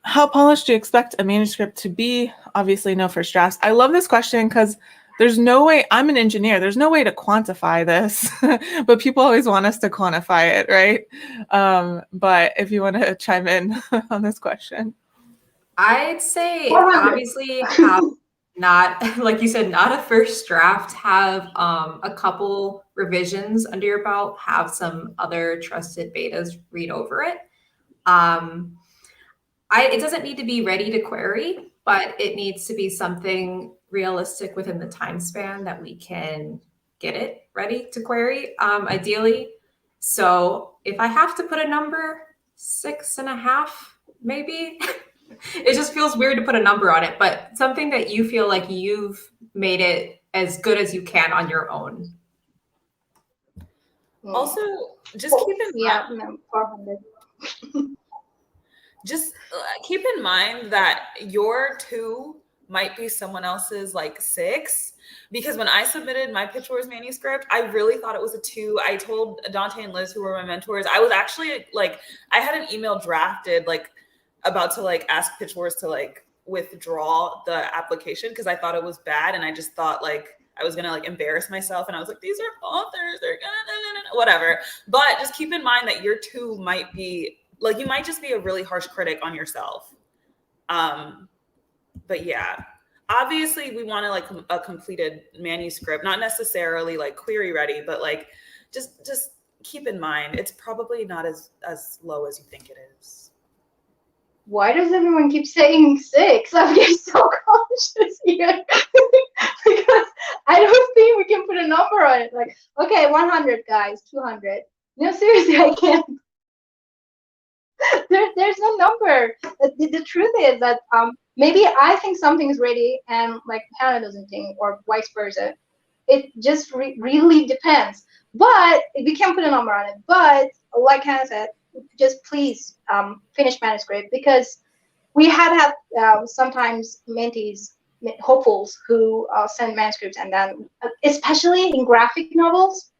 How polished do you expect a manuscript to be? Obviously, no first drafts. I love this question because there's no way, I'm an engineer, there's no way to quantify this, but people always want us to quantify it, right? But if you want to chime in on this question.
I'd say
400.
obviously have not, like you said, not a first draft, have a couple revisions under your belt, have some other trusted betas read over it. It doesn't need to be ready to query, but it needs to be something realistic within the time span that we can get it ready to query, ideally. So if I have to put a number, 6.5, maybe. It just feels weird to put a number on it, but something that you feel like you've made it as good as you can on your own.
Also, just keep in mind,
no, 400.
just keep in mind that your 2 might be someone else's like 6, because when I submitted my Pitch Wars manuscript, I really thought it was a 2. I told Dante and Liz, who were my mentors, I was actually like, I had an email drafted, like about to like ask Pitch Wars to like withdraw the application because I thought it was bad, and I just thought like I was gonna like embarrass myself, and I was like, these are authors, they're gonna whatever. But just keep in mind that your 2 might be like, you might just be a really harsh critic on yourself. But yeah, obviously we want to like a completed manuscript, not necessarily like query ready, but like just keep in mind it's probably not as low as you think it is.
Why does everyone keep saying 6? I'm getting so cautious here. Because I don't think we can put a number on it. Like, okay, 100 guys, 200. No, seriously, I can't. There's no number. The truth is that maybe I think something is ready and like Hannah doesn't think, or vice versa. It just really depends. But we can put a number on it. But like Hannah said, just please finish manuscript, because we had sometimes mentees, hopefuls, who send manuscripts, and then especially in graphic novels,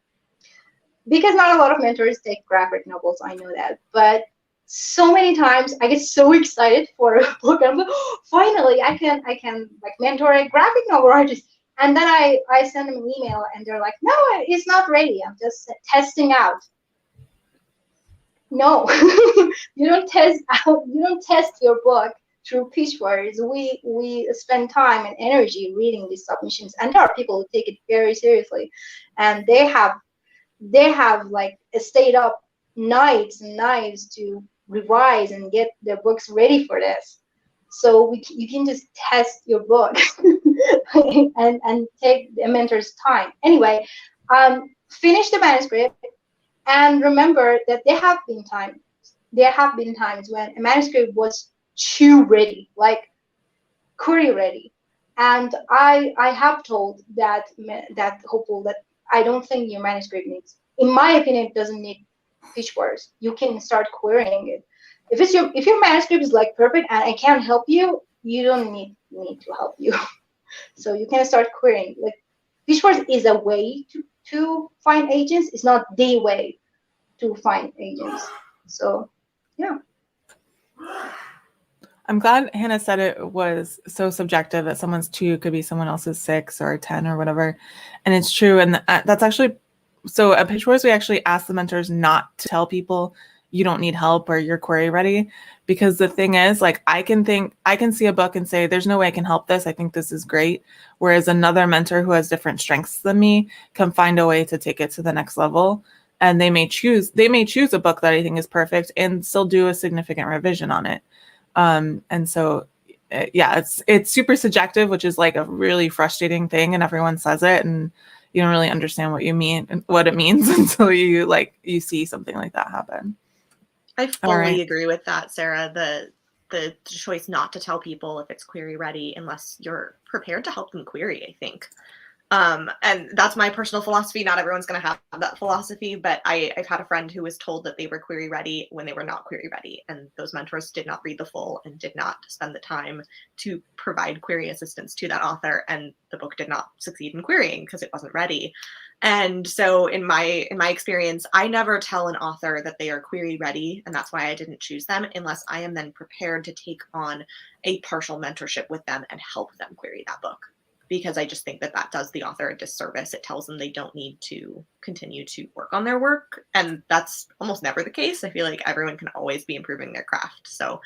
because not a lot of mentors take graphic novels, I know that, but so many times I get so excited for a book. I'm like, oh, finally I can like mentor a graphic novel artist, and then I send them an email and they're like, no, it's not ready, I'm just testing out. No, you don't test out. You don't test your book through pitch wars. We spend time and energy reading these submissions, and there are people who take it very seriously, and they have like stayed up nights and nights to revise and get their books ready for this. So you can just test your book and take a mentor's time. Anyway, finish the manuscript. And remember that there have been times when a manuscript was too ready, like query ready. And I have told that hopeful that I don't think your manuscript needs, in my opinion, it doesn't need pitch wars. You can start querying it. If your manuscript is like perfect and I can't help you, you don't need me to help you. So you can start querying. Like, pitch wars is a way to find agents. It's not the way to find agents. So yeah.
I'm glad Hannah said it was so subjective that someone's 2 could be someone else's 6 or 10 or whatever. And it's true. And that's actually, so at Pitch Wars, we actually ask the mentors not to tell people you don't need help or you're query ready. Because the thing is, like, I can see a book and say, there's no way I can help this. I think this is great. Whereas another mentor who has different strengths than me can find a way to take it to the next level. And they may choose a book that I think is perfect and still do a significant revision on it. And so, yeah, it's super subjective, which is like a really frustrating thing. And everyone says it, and you don't really understand what it means until you see something like that happen.
I fully agree with that, Sarah. The choice not to tell people if it's query ready unless you're prepared to help them query, I think. And that's my personal philosophy. Not everyone's going to have that philosophy, but I've had a friend who was told that they were query ready when they were not query ready. And those mentors did not read the full and did not spend the time to provide query assistance to that author. And the book did not succeed in querying because it wasn't ready. And so in my experience, I never tell an author that they are query ready. And that's why I didn't choose them unless I am then prepared to take on a partial mentorship with them and help them query that book. because I just think that that does the author a disservice. It tells them they don't need to continue to work on their work, and that's almost never the case. I feel like everyone can always be improving their craft. So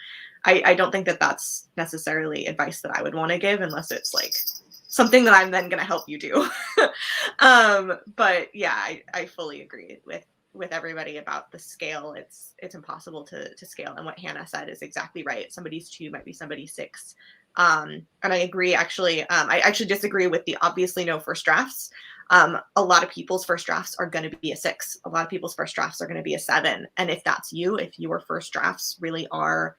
I don't think that that's necessarily advice that I would want to give unless it's like something that I'm then going to help you do. But yeah, I fully agree with everybody about the scale. It's impossible to scale. And what Hannah said is exactly right. Somebody's 2 might be somebody's 6. And I agree, actually. I actually disagree with the obviously no first drafts. A lot of people's first drafts are going to be a 6. A lot of people's first drafts are going to be a 7. And if that's you, if your first drafts really are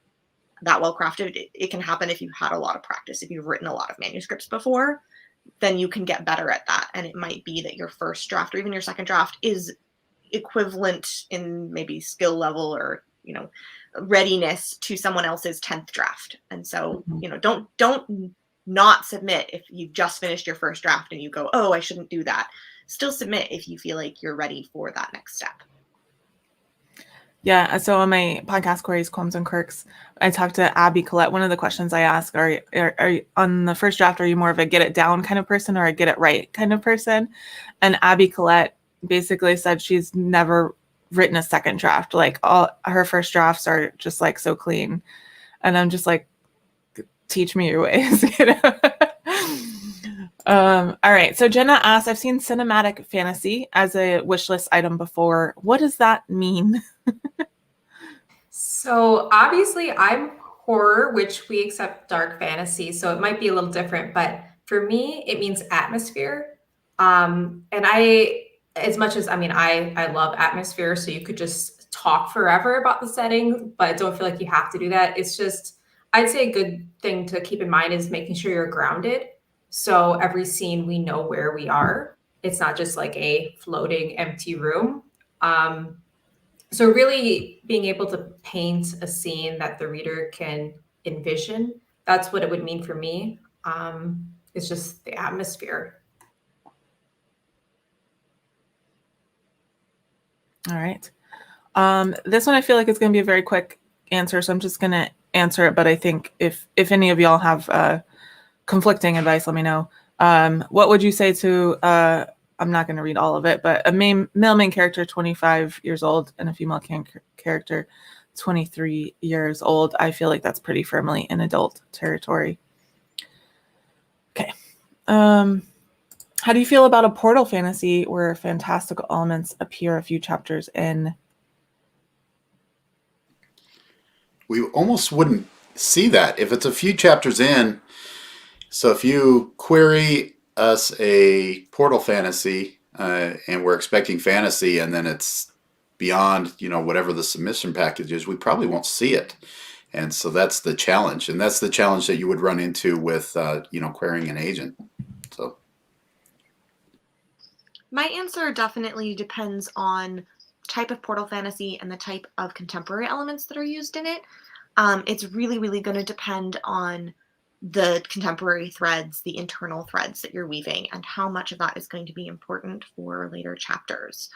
that well crafted, it can happen if you've had a lot of practice. If you've written a lot of manuscripts before, then you can get better at that. And it might be that your first draft or even your second draft is equivalent in maybe skill level or, you know, readiness to someone else's 10th draft. And so, you know, don't not submit if you've just finished your first draft and you go, oh, I shouldn't do that. Still submit if you feel like you're ready for that next step.
Yeah, so on my podcast, Queries, Qualms, and Quirks, I talked to Abby Collette. One of the questions I ask are you, on the first draft, are you more of a get it down kind of person or a get it right kind of person? And Abby Collette basically said she's never written a second draft. Like all her first drafts are just like so clean. And I'm just like, teach me your ways, you know? All right. So Jenna asks, I've seen cinematic fantasy as a wish list item before. What does that mean?
So obviously I'm horror, which we accept dark fantasy. So it might be a little different, but for me, it means atmosphere. And as much as, I love atmosphere. So you could just talk forever about the setting, but don't feel like you have to do that. It's just, I'd say a good thing to keep in mind is making sure you're grounded. So every scene, we know where we are. It's not just like a floating empty room. So really being able to paint a scene that the reader can envision, that's what it would mean for me. It's just the atmosphere.
All right. This one I feel like it's going to be a very quick answer, so I'm just going to answer it. But I think if any of y'all have conflicting advice, let me know. What would you say to, I'm not going to read all of it, but a male main character, 25 years old, and a female character, 23 years old? I feel like that's pretty firmly in adult territory. Okay. How do you feel about a portal fantasy where fantastical elements appear a few chapters in?
We almost wouldn't see that if it's a few chapters in. So if you query us a portal fantasy and we're expecting fantasy and then it's beyond, whatever the submission package is, we probably won't see it. And so that's the challenge. And that's the challenge that you would run into with, querying an agent. So
my answer definitely depends on type of portal fantasy and the type of contemporary elements that are used in it. It's really, really going to depend on the contemporary threads, the internal threads that you're weaving, and how much of that is going to be important for later chapters.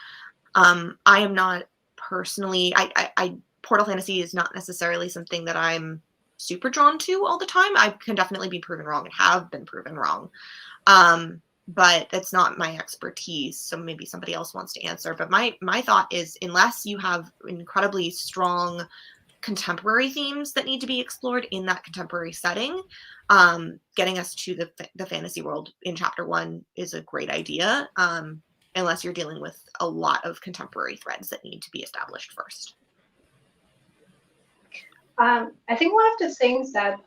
I am not personally, portal fantasy is not necessarily something that I'm super drawn to all the time. I can definitely be proven wrong and have been proven wrong. But that's not my expertise. So maybe somebody else wants to answer. But my thought is, unless you have incredibly strong contemporary themes that need to be explored in that contemporary setting, getting us to the fantasy world in chapter 1 is a great idea, unless you're dealing with a lot of contemporary threads that need to be established first.
I think one of the things that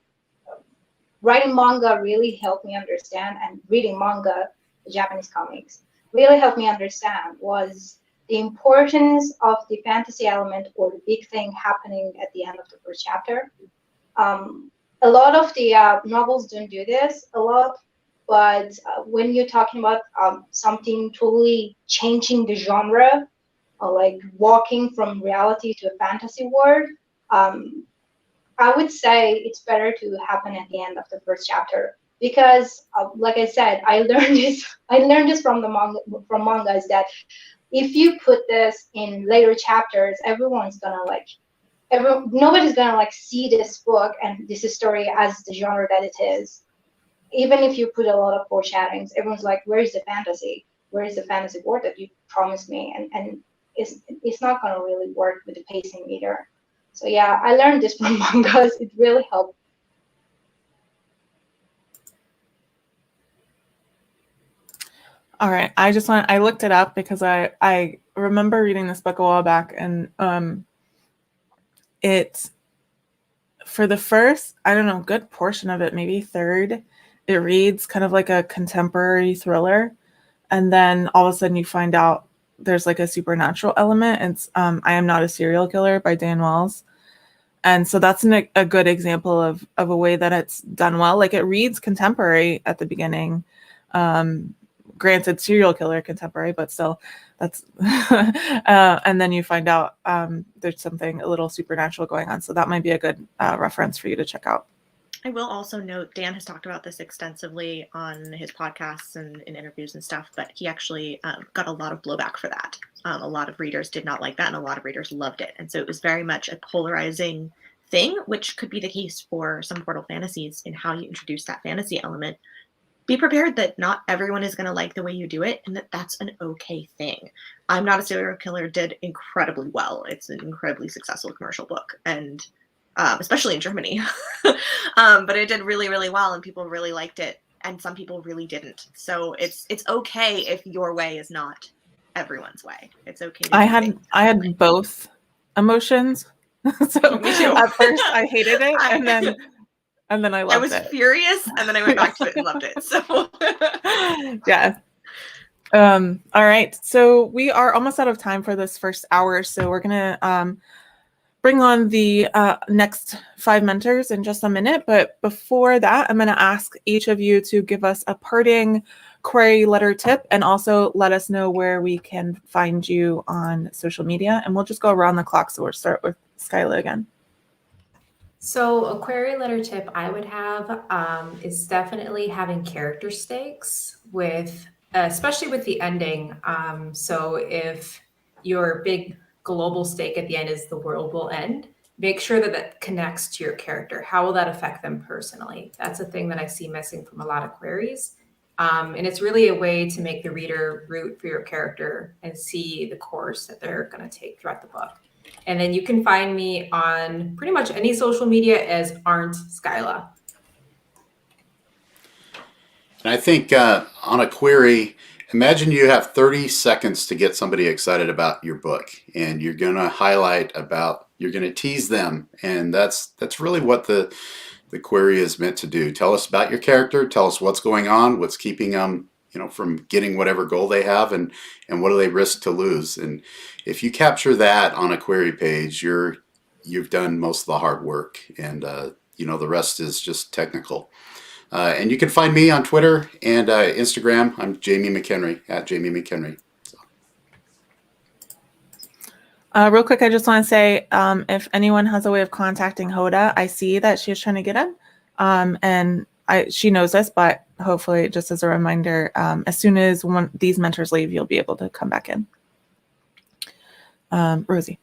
writing manga really helped me understand, and reading manga, the Japanese comics, really helped me understand, was the importance of the fantasy element or the big thing happening at the end of the first chapter. A lot of the novels don't do this a lot, but when you're talking about something totally changing the genre, like walking from reality to a fantasy world, I would say it's better to happen at the end of the first chapter, because, like I said, I learned this from the manga, from mangas, that if you put this in later chapters, nobody's gonna see this book and this story as the genre that it is. even if you put a lot of foreshadowings, everyone's like, where is the fantasy? Where is the fantasy world that you promised me? And it's not going to really work with the pacing either. So yeah, I learned this from mangas. It really helped.
All right. I looked it up because I remember reading this book a while back, and it's for the first, I don't know, good portion of it, maybe third, it reads kind of like a contemporary thriller. And then all of a sudden you find out there's like a supernatural element. It's I Am Not a Serial Killer by Dan Wells. And so that's a good example of a way that it's done well. Like, it reads contemporary at the beginning. Granted, serial killer contemporary, but still, that's and then you find out there's something a little supernatural going on. So that might be a good reference for you to check out.
I will also note, Dan has talked about this extensively on his podcasts and in interviews and stuff, but he actually got a lot of blowback for that. A lot of readers did not like that, and a lot of readers loved it. And so it was very much a polarizing thing, which could be the case for some Portal fantasies in how you introduce that fantasy element. Be prepared that not everyone is going to like the way you do it, and that's an okay thing. I'm Not a Serial Killer did incredibly well. It's an incredibly successful commercial book, and especially in Germany. But it did really, really well, and people really liked it, and some people really didn't. So it's okay if your way is not everyone's way. It's okay.
I had both emotions. So
Me too.
At first I hated it, and then I loved it.
I was furious, and then I went back to it and loved it. So
yeah. All right. So we are almost out of time for this first hour. So we're gonna bring on the next 5 mentors in just a minute. But before that, I'm going to ask each of you to give us a parting query letter tip, and also let us know where we can find you on social media. And we'll just go around the clock. So we'll start with Skyla again.
So a query letter tip I would have is definitely having character stakes with, especially with the ending. So if your big global stake at the end is the world will end, make sure that that connects to your character. How will that affect them personally? That's a thing that I see missing from a lot of queries. And it's really a way to make the reader root for your character and see the course that they're going to take throughout the book. And then you can find me on pretty much any social media as Arndt Skyla.
And I think on a query, imagine you have 30 seconds to get somebody excited about your book, and you're going to highlight you're going to tease them. And that's really what the query is meant to do. Tell us about your character, tell us what's going on, what's keeping them, from getting whatever goal they have, and what do they risk to lose. And if you capture that on a query page, you've done most of the hard work, and the rest is just technical. And you can find me on Twitter and Instagram. I'm Jamie McHenry, at Jamie McHenry.
Real quick, I just want to say, if anyone has a way of contacting Hoda, I see that she's trying to get him. And she knows this, but hopefully, just as a reminder, as soon as these mentors leave, you'll be able to come back in. Rosiee.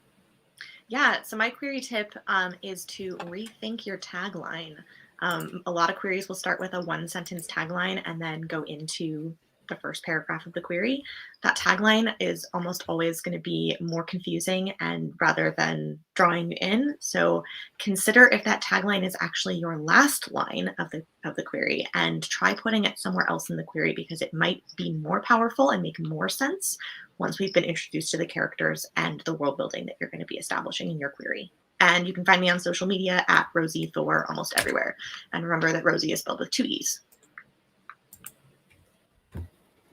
Yeah, so my query tip is to rethink your tagline. A lot of queries will start with a 1-sentence tagline and then go into the first paragraph of the query. That tagline is almost always going to be more confusing and rather than drawing you in. So consider if that tagline is actually your last line of the query, and try putting it somewhere else in the query, because it might be more powerful and make more sense once we've been introduced to the characters and the world building that you're going to be establishing in your query. And you can find me on social media at Rosiee Thor almost everywhere. And remember that Rosiee is spelled with 2 E's.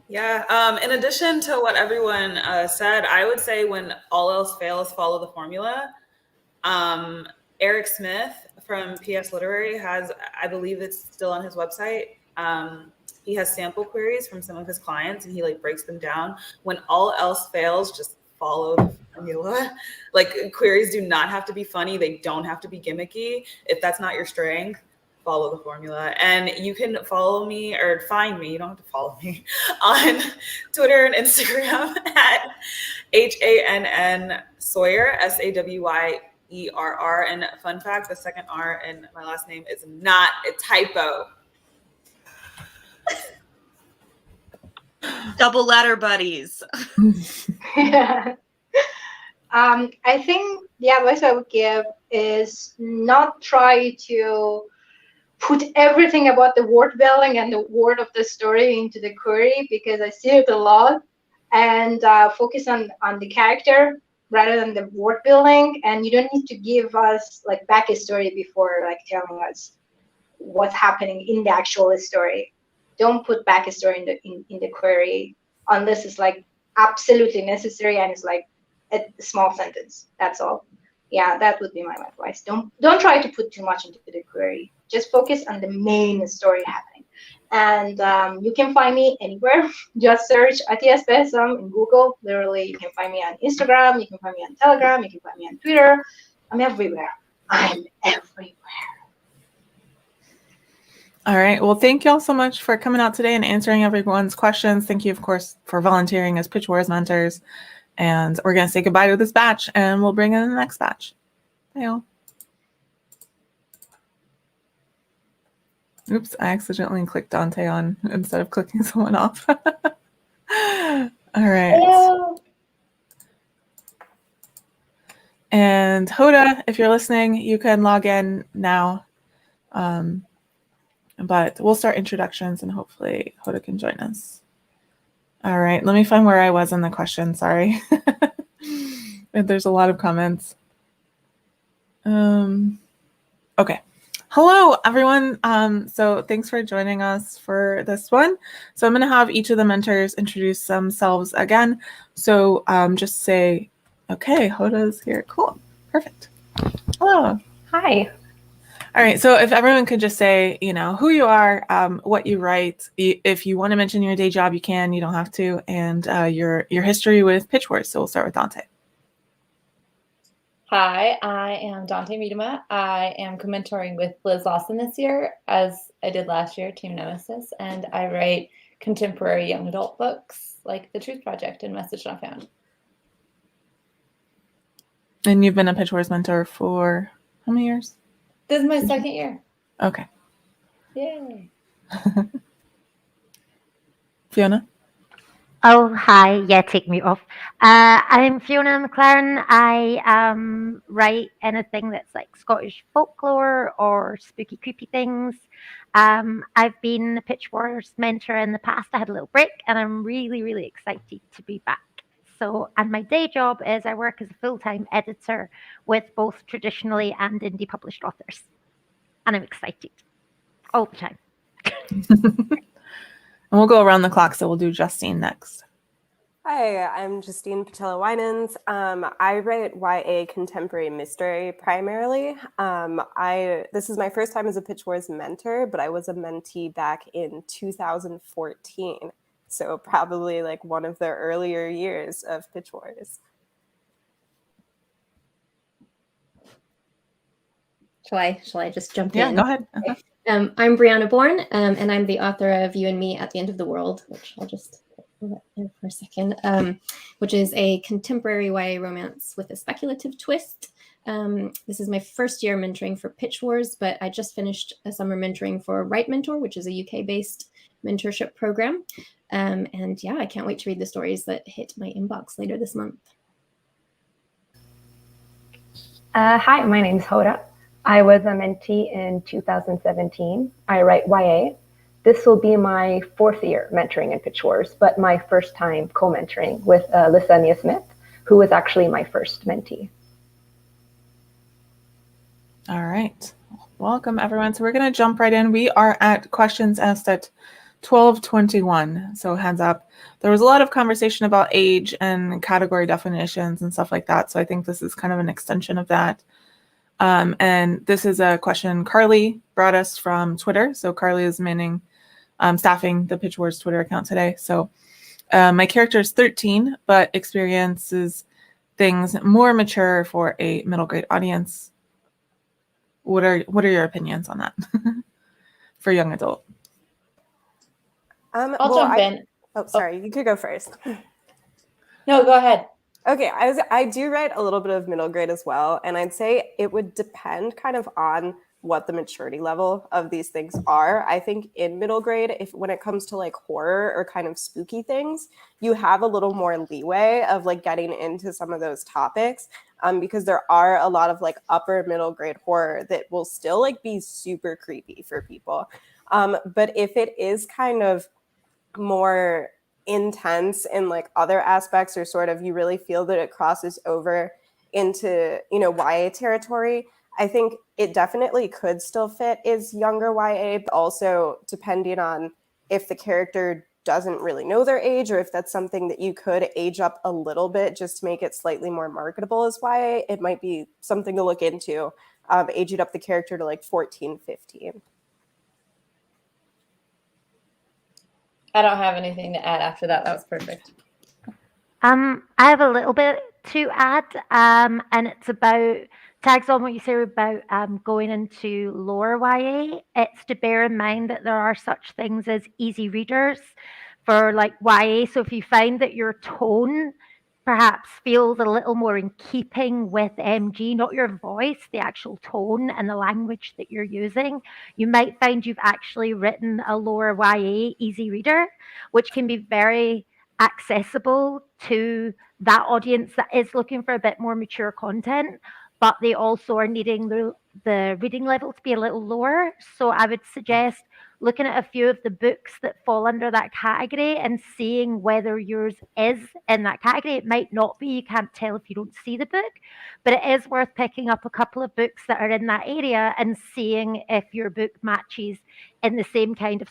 Yeah. In addition to what everyone said, I would say when all else fails, follow the formula. Eric Smith from PS Literary has, I believe it's still on his website. He has sample queries from some of his clients, and he breaks them down. When all else fails, just follow the formula. Queries do not have to be funny. They don't have to be gimmicky. If that's not your strength, follow the formula. And you can follow me or find me. You don't have to follow me on Twitter and Instagram at HANN Sawyerr, SAWYERR. And fun fact, the second R in my last name is not a typo.
Double letter buddies.
I think the advice I would give is not try to put everything about the word building and the word of the story into the query, because I see it a lot, and focus on the character rather than the word building. And you don't need to give us like backstory before like telling us what's happening in the actual story. Don't put backstory in the query unless it's like absolutely necessary and it's like a small sentence. That's all. Yeah, that would be my advice. Don't try to put too much into the query. Just focus on the main story happening. And you can find me anywhere. Just search Atias Behsam in Google. Literally, you can find me on Instagram. You can find me on Telegram. You can find me on Twitter. I'm everywhere. I'm everywhere.
All right. Well, thank y'all so much for coming out today and answering everyone's questions. Thank you, of course, for volunteering as Pitch Wars mentors. And we're going to say goodbye to this batch, and we'll bring in the next batch. Bye, y'all. Oops, I accidentally clicked Dante on instead of clicking someone off. All right.
Hello.
And Hoda, if you're listening, you can log in now. But we'll start introductions, and hopefully Hoda can join us. All right, let me find where I was in the question. Sorry. There's a lot of comments. Okay. Hello, everyone. So thanks for joining us for this one. So I'm going to have each of the mentors introduce themselves again. So just say, okay, Hoda's here. Cool. Perfect. Hello.
Hi.
All right. So if everyone could just say, who you are, what you write. If you want to mention your day job, you can. You don't have to. And your history with Pitch Wars. So we'll start with Dante.
Hi, I am Dante Medema. I am co-mentoring with Liz Lawson this year, as I did last year, Team Nemesis, and I write contemporary young adult books like The Truth Project and Message Not Found.
And you've been a Pitch Wars mentor for how many years?
This is my second year.
Okay.
Yay.
Fiona?
Oh, hi. Yeah, take me off. I'm Fiona McLaren. I write anything that's like Scottish folklore or spooky, creepy things. I've been a Pitch Wars mentor in the past. I had a little break, and I'm really, really excited to be back. And my day job is I work as a full-time editor with both traditionally and indie published authors. And I'm excited all the time.
And we'll go around the clock, so we'll do Justine next.
Hi, I'm Justine Winans. I write YA contemporary mystery primarily. This is my first time as a Pitch Wars mentor, but I was a mentee back in 2014. So probably like one of the earlier years of Pitch Wars.
Shall I just jump in?
Yeah, go ahead. Uh-huh.
I'm Brianna Bourne, and I'm the author of You and Me at the End of the World, which I'll just put there for a second, which is a contemporary YA romance with a speculative twist. This is my first year mentoring for Pitch Wars, but I just finished a summer mentoring for Write Mentor, which is a UK-based mentorship program. And yeah, I can't wait to read the stories that hit my inbox later this month.
Hi, my name's Hoda. I was a mentee in 2017. I write YA. This will be my fourth year mentoring in Pitch Wars, but my first time co-mentoring with Lysania Smith, who was actually my first mentee.
All right. Welcome, everyone. So we're going to jump right in. We are at questions asked at 12:21. So hands up. There was a lot of conversation about age and category definitions and stuff like that. So I think this is kind of an extension of that. And this is a question Carly brought us from Twitter. So Carly is staffing the Pitch Wars Twitter account today. So my character is 13, but experiences things more mature for a middle grade audience. What are your opinions on that for young adult?
I'll jump in.
Oh, sorry. You could go first.
No, go ahead.
Okay, I do write a little bit of middle grade as well, and I'd say it would depend kind of on what the maturity level of these things are. I think in middle grade, when it comes to like horror or kind of spooky things, you have a little more leeway of like getting into some of those topics, because there are a lot of like upper middle grade horror that will still like be super creepy for people. But if it is kind of more intense in like other aspects, or sort of you really feel that it crosses over into, you know, YA territory, I think it definitely could still fit as younger YA, but also depending on if the character doesn't really know their age, or if that's something that you could age up a little bit just to make it slightly more marketable as YA, it might be something to look into, aging up the character to like 14, 15.
I don't have anything to add after that. That was perfect.
I have a little bit to add, and it's about, tags on what you say about going into lower YA. It's to bear in mind that there are such things as easy readers for like YA. So if you find that your tone perhaps feels a little more in keeping with MG, not your voice, the actual tone and the language that you're using, you might find you've actually written a lower YA easy reader, which can be very accessible to that audience that is looking for a bit more mature content, but they also are needing the reading level to be a little lower. So I would suggest looking at a few of the books that fall under that category and seeing whether yours is in that category. It might not be, you can't tell if you don't see the book, but it is worth picking up a couple of books that are in that area and seeing if your book matches in the same kind of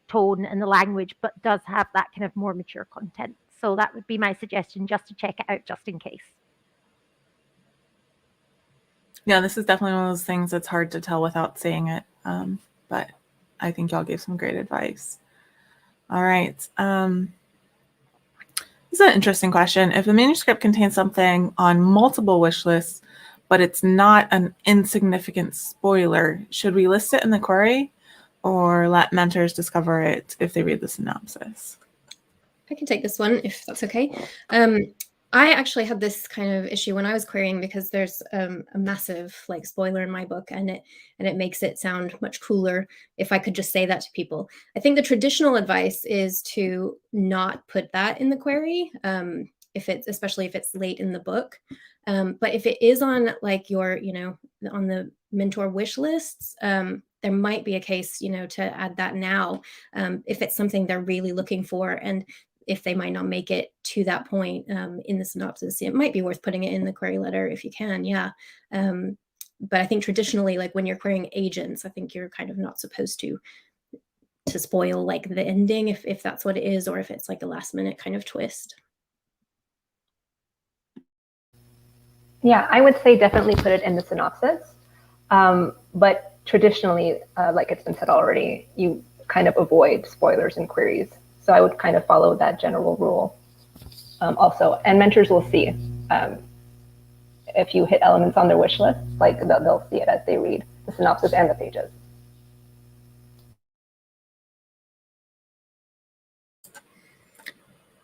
tone and the language, but does have that kind of more mature content. So that would be my suggestion, just to check it out just in case.
Yeah, this is definitely one of those things that's hard to tell without seeing it. But I think y'all gave some great advice. All right. This is an interesting question. If a manuscript contains something on multiple wish lists, but it's not an insignificant spoiler, should we list it in the query or let mentors discover it if they read the synopsis?
I can take this one if that's okay. I actually had this kind of issue when I was querying, because there's a massive like spoiler in my book, and it makes it sound much cooler if I could just say that to people. I think the traditional advice is to not put that in the query, especially if it's late in the book. But if it is on like your, on the mentor wish lists, there might be a case, to add that now, if it's something they're really looking for, and if they might not make it to that point in the synopsis, it might be worth putting it in the query letter if you can, yeah. But I think traditionally, like when you're querying agents, I think you're kind of not supposed to spoil like the ending if that's what it is, or if it's like a last minute kind of twist.
Yeah, I would say definitely put it in the synopsis. But traditionally, like it's been said already, you kind of avoid spoilers in queries. So I would kind of follow that general rule also. And mentors will see if you hit elements on their wish list, like they'll see it as they read the synopsis and the pages.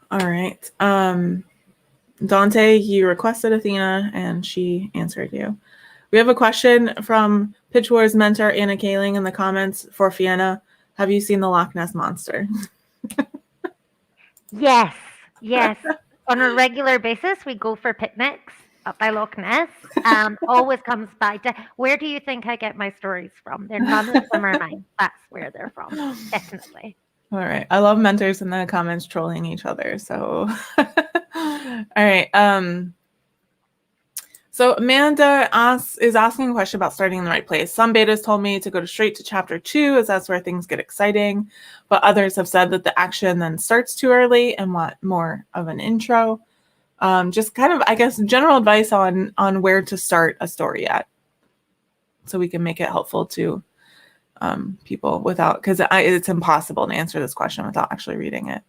All right. Dante, you requested Athena and she answered you. We have a question from Pitch Wars mentor Anna Kaling in the comments for Fiona. Have you seen the Loch Ness Monster?
Yes. On a regular basis, we go for picnics up by Loch Ness. Always comes by. Where do you think I get my stories from? None of them are mine. That's where they're from, definitely.
All right. I love mentors in the comments trolling each other. So, all right. So Amanda is asking a question about starting in the right place. Some betas told me to go straight to chapter 2 as that's where things get exciting. But others have said that the action then starts too early and want more of an intro. Just kind of, I guess, general advice on where to start a story at, so we can make it helpful to people because it's impossible to answer this question without actually reading it.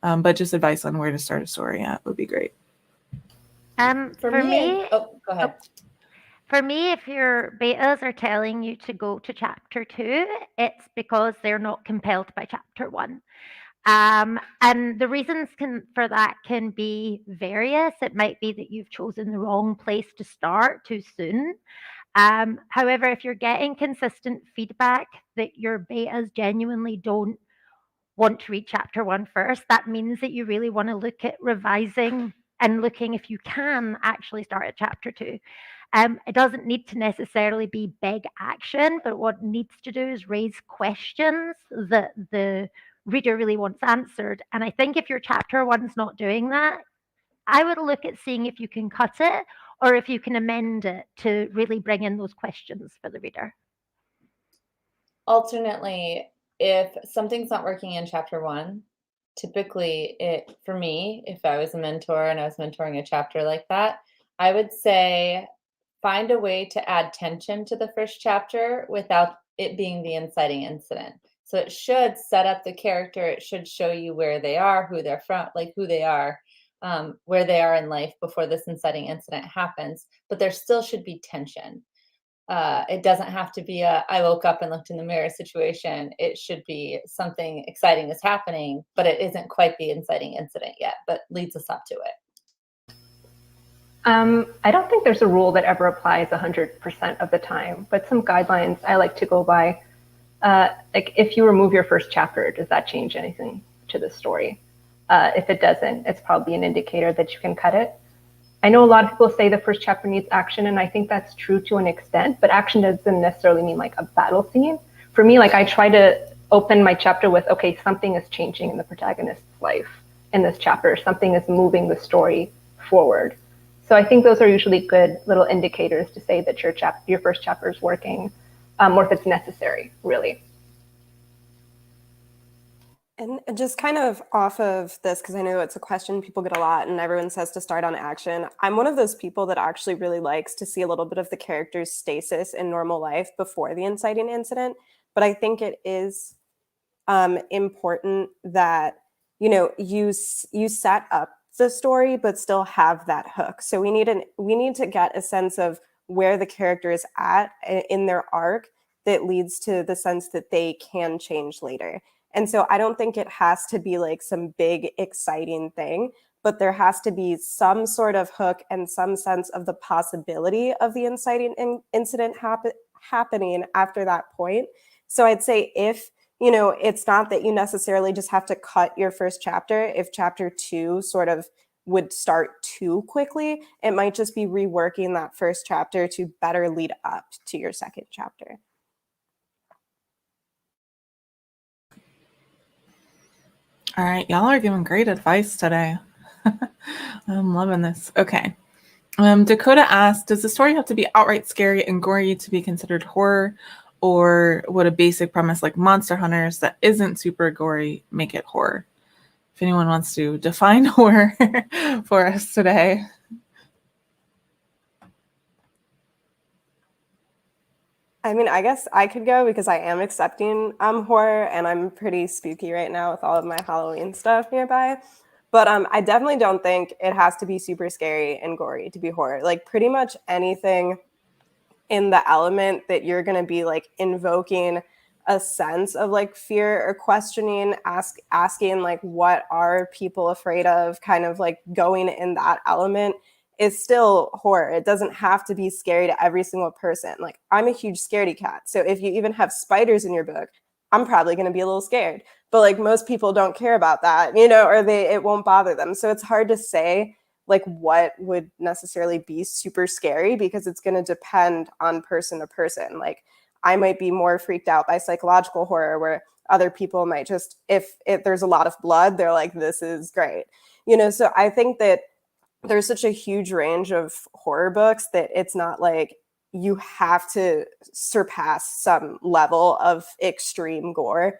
But just advice on where to start a story at would be great.
For me,
go ahead.
For me, if your betas are telling you to go to chapter 2, it's because they're not compelled by chapter 1. And the reasons for that can be various. It might be that you've chosen the wrong place to start too soon. However, if you're getting consistent feedback that your betas genuinely don't want to read chapter 1 first, that means that you really want to look at revising and looking if you can actually start at chapter 2. It doesn't need to necessarily be big action, but what it needs to do is raise questions that the reader really wants answered. And I think if your chapter 1's not doing that, I would look at seeing if you can cut it or if you can amend it to really bring in those questions for the reader.
Alternately, if something's not working in chapter 1, typically for me, if I was a mentor and I was mentoring a chapter like that, I would say find a way to add tension to the first chapter without it being the inciting incident. So it should set up the character. It should show you where they are, who they're from, like who they are, where they are in life before this inciting incident happens. But there still should be tension. It doesn't have to be I woke up and looked in the mirror situation. It should be something exciting is happening, but it isn't quite the inciting incident yet, but leads us up to it.
I don't think there's a rule that ever applies 100% of the time, but some guidelines I like to go by. Like if you remove your first chapter, does that change anything to the story? If it doesn't, it's probably an indicator that you can cut it. I know a lot of people say the first chapter needs action, and I think that's true to an extent, but action doesn't necessarily mean like a battle scene. For me, like I try to open my chapter with, okay, something is changing in the protagonist's life in this chapter. Something is moving the story forward. So I think those are usually good little indicators to say that your first chapter is working, or if it's necessary, really.
And just kind of off of this, because I know it's a question people get a lot and everyone says to start on action. I'm one of those people that actually really likes to see a little bit of the character's stasis in normal life before the inciting incident. But I think it is important that, you set up the story, but still have that hook. So we need to get a sense of where the character is at in their arc that leads to the sense that they can change later. And so I don't think it has to be like some big exciting thing, but there has to be some sort of hook and some sense of the possibility of the inciting incident happening after that point. So I'd say if, it's not that you necessarily just have to cut your first chapter. If chapter 2 sort of would start too quickly, it might just be reworking that first chapter to better lead up to your second chapter.
All right, y'all are giving great advice today. I'm loving this. Okay. Dakota asked, does the story have to be outright scary and gory to be considered horror? Or would a basic premise like Monster Hunters that isn't super gory make it horror? If anyone wants to define horror for us today.
I mean, I guess I could go because I am accepting horror and I'm pretty spooky right now with all of my Halloween stuff nearby. But I definitely don't think it has to be super scary and gory to be horror. Like pretty much anything in the element that you're going to be like invoking a sense of like fear or questioning, asking like what are people afraid of, kind of like going in that element is still horror. It doesn't have to be scary to every single person. Like I'm a huge scaredy cat. So if you even have spiders in your book, I'm probably going to be a little scared. But like most people don't care about that, or it won't bother them. So it's hard to say like what would necessarily be super scary because it's going to depend on person to person. Like I might be more freaked out by psychological horror where other people might just, if there's a lot of blood, they're like, this is great. So I think that there's such a huge range of horror books that it's not like you have to surpass some level of extreme gore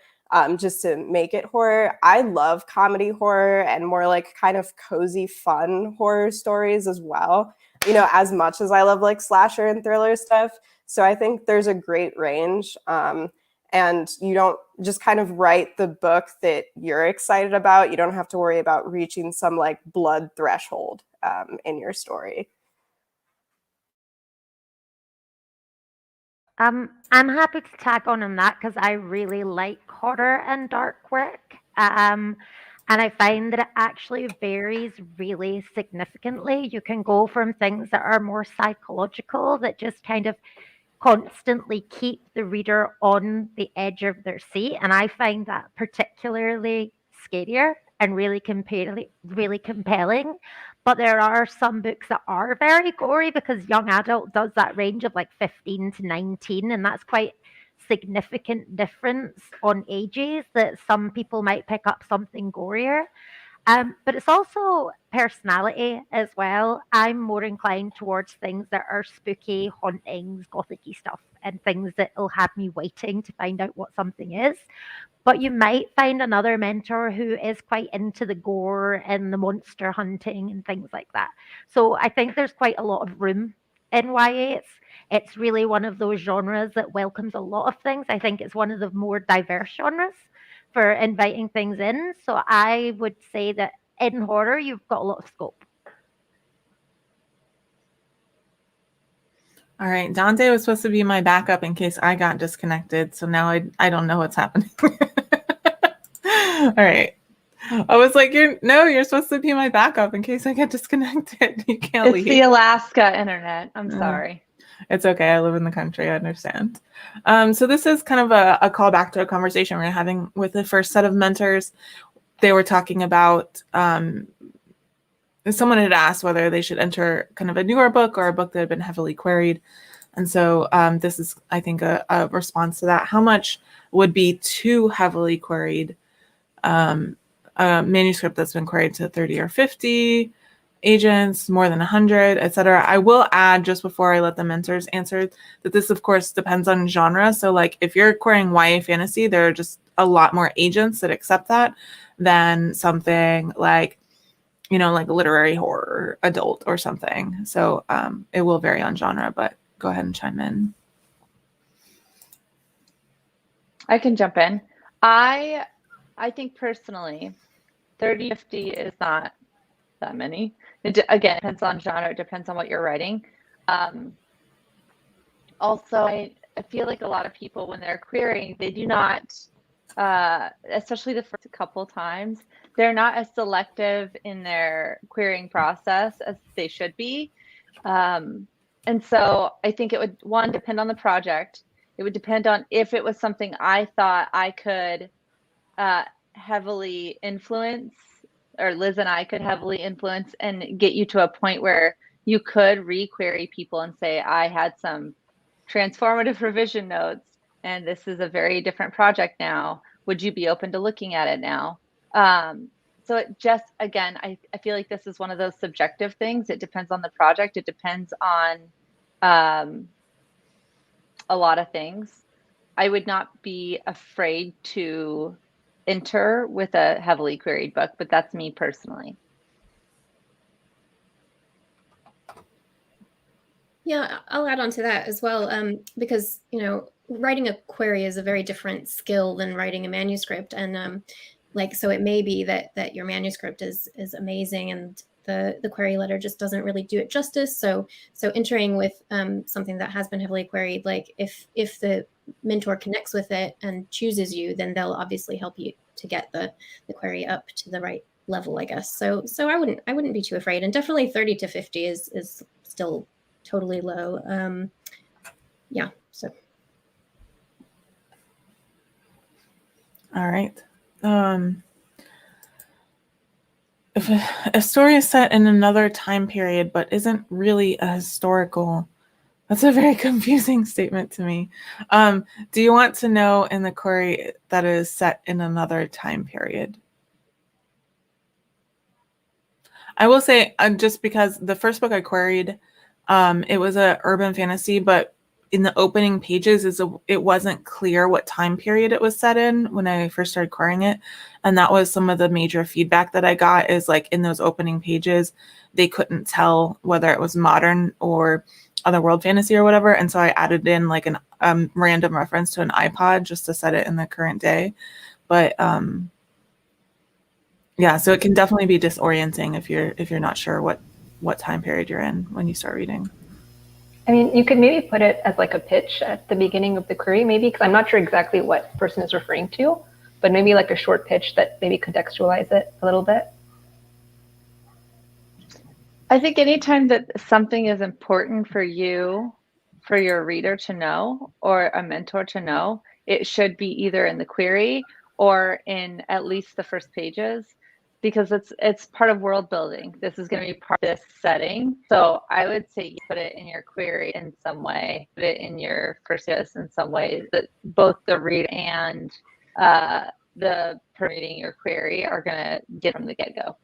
just to make it horror. I love comedy horror and more like kind of cozy, fun horror stories as well, as much as I love like slasher and thriller stuff. So I think there's a great range. And you don't just kind of write the book that you're excited about. You don't have to worry about reaching some like blood threshold in your story.
I'm happy to tag on that because I really like horror and dark work. And I find that it actually varies really significantly. You can go from things that are more psychological, that just kind of constantly keep the reader on the edge of their seat. And I find that particularly scarier and really compelling. But there are some books that are very gory because young adult does that range of like 15 to 19, and that's quite significant difference on ages that some people might pick up something gorier. But it's also personality as well. I'm more inclined towards things that are spooky, hauntings, gothicy stuff, and things that will have me waiting to find out what something is. But you might find another mentor who is quite into the gore and the monster hunting and things like that. So I think there's quite a lot of room in YA. It's really one of those genres that welcomes a lot of things. I think it's one of the more diverse genres for inviting things in. So I would say that in horror, you've got a lot of scope.
All right, Dante was supposed to be my backup in case I got disconnected. So now I don't know what's happening. All right. I was like, you're supposed to be my backup in case I get disconnected. You can't leave.
It's the Alaska internet. I'm sorry.
It's okay. I live in the country. I understand. So this is kind of a callback to a conversation we were having with the first set of mentors. They were talking about someone had asked whether they should enter kind of a newer book or a book that had been heavily queried. And so this is, I think, a response to that. How much would be too heavily queried? A manuscript that's been queried to 30 or 50 agents, more than 100, etc. I will add, just before I let the mentors answer, that this, of course, depends on genre. So, like, if you're querying YA fantasy, there are just a lot more agents that accept that than something like, like literary horror, adult, or something. So it will vary on genre, but go ahead and chime in.
I can jump in. I think personally, 30 to 50 is not that many. Again, it depends on genre. It depends on what you're writing. Also, I feel like a lot of people, when they're querying, they do not, especially the first couple times, they're not as selective in their querying process as they should be. And so I think it would, one, depend on the project. It would depend on if it was something I thought I could heavily influence, or Liz and I could heavily influence and get you to a point where you could re-query people and say, I had some transformative revision notes and this is a very different project now. Would you be open to looking at it now? So it just, again, I feel like this is one of those subjective things. It depends on the project. It depends on a lot of things. I would not be afraid to enter with a heavily queried book, but that's me personally.
Yeah, I'll add on to that as well, because, writing a query is a very different skill than writing a manuscript. And so it may be that your manuscript is amazing and the query letter just doesn't really do it justice. So entering with something that has been heavily queried, like if the mentor connects with it and chooses you, then they'll obviously help you to get the query up to the right level, I guess. So I wouldn't be too afraid. And definitely 30 to 50 is still totally low. Yeah. So.
All right. If a story is set in another time period but isn't really a historical, that's a very confusing statement to me. Do you want to know in the query that is set in another time period? I will say, just because the first book I queried, it was a urban fantasy, but in the opening pages, it wasn't clear what time period it was set in when I first started querying it. And that was some of the major feedback that I got, is like in those opening pages, they couldn't tell whether it was modern or otherworld fantasy or whatever. And so I added in like an random reference to an iPod just to set it in the current day. But yeah, so it can definitely be disorienting if you're not sure what time period you're in when you start reading.
I mean, you could maybe put it as like a pitch at the beginning of the query, maybe, because I'm not sure exactly what person is referring to. but maybe like a short pitch that maybe contextualize it a little bit.
I think anytime that something is important for you, for your reader to know, or a mentor to know, it should be either in the query or in at least the first pages, because it's part of world building. This is going to be part of this setting. So I would say you put it in your query in some way, put it in your first pages in some way, that both the reader and the reading your query are going to get from the get-go.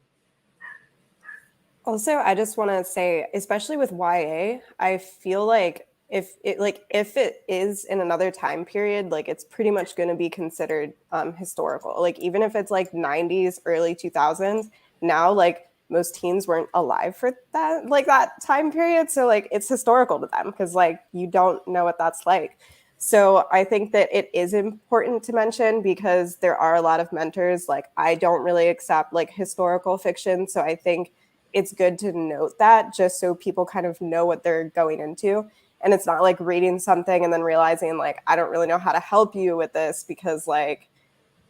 Also, I just want to say, especially with YA, I feel like if it is in another time period, like it's pretty much going to be considered historical. Like even if it's like 90s, early 2000s, now like most teens weren't alive for that time period, so like it's historical to them because like you don't know what that's like. So I think that it is important to mention because there are a lot of mentors. Like I don't really accept like historical fiction, so I think it's good to note that just so people kind of know what they're going into. And it's not like reading something and then realizing like, I don't really know how to help you with this because like,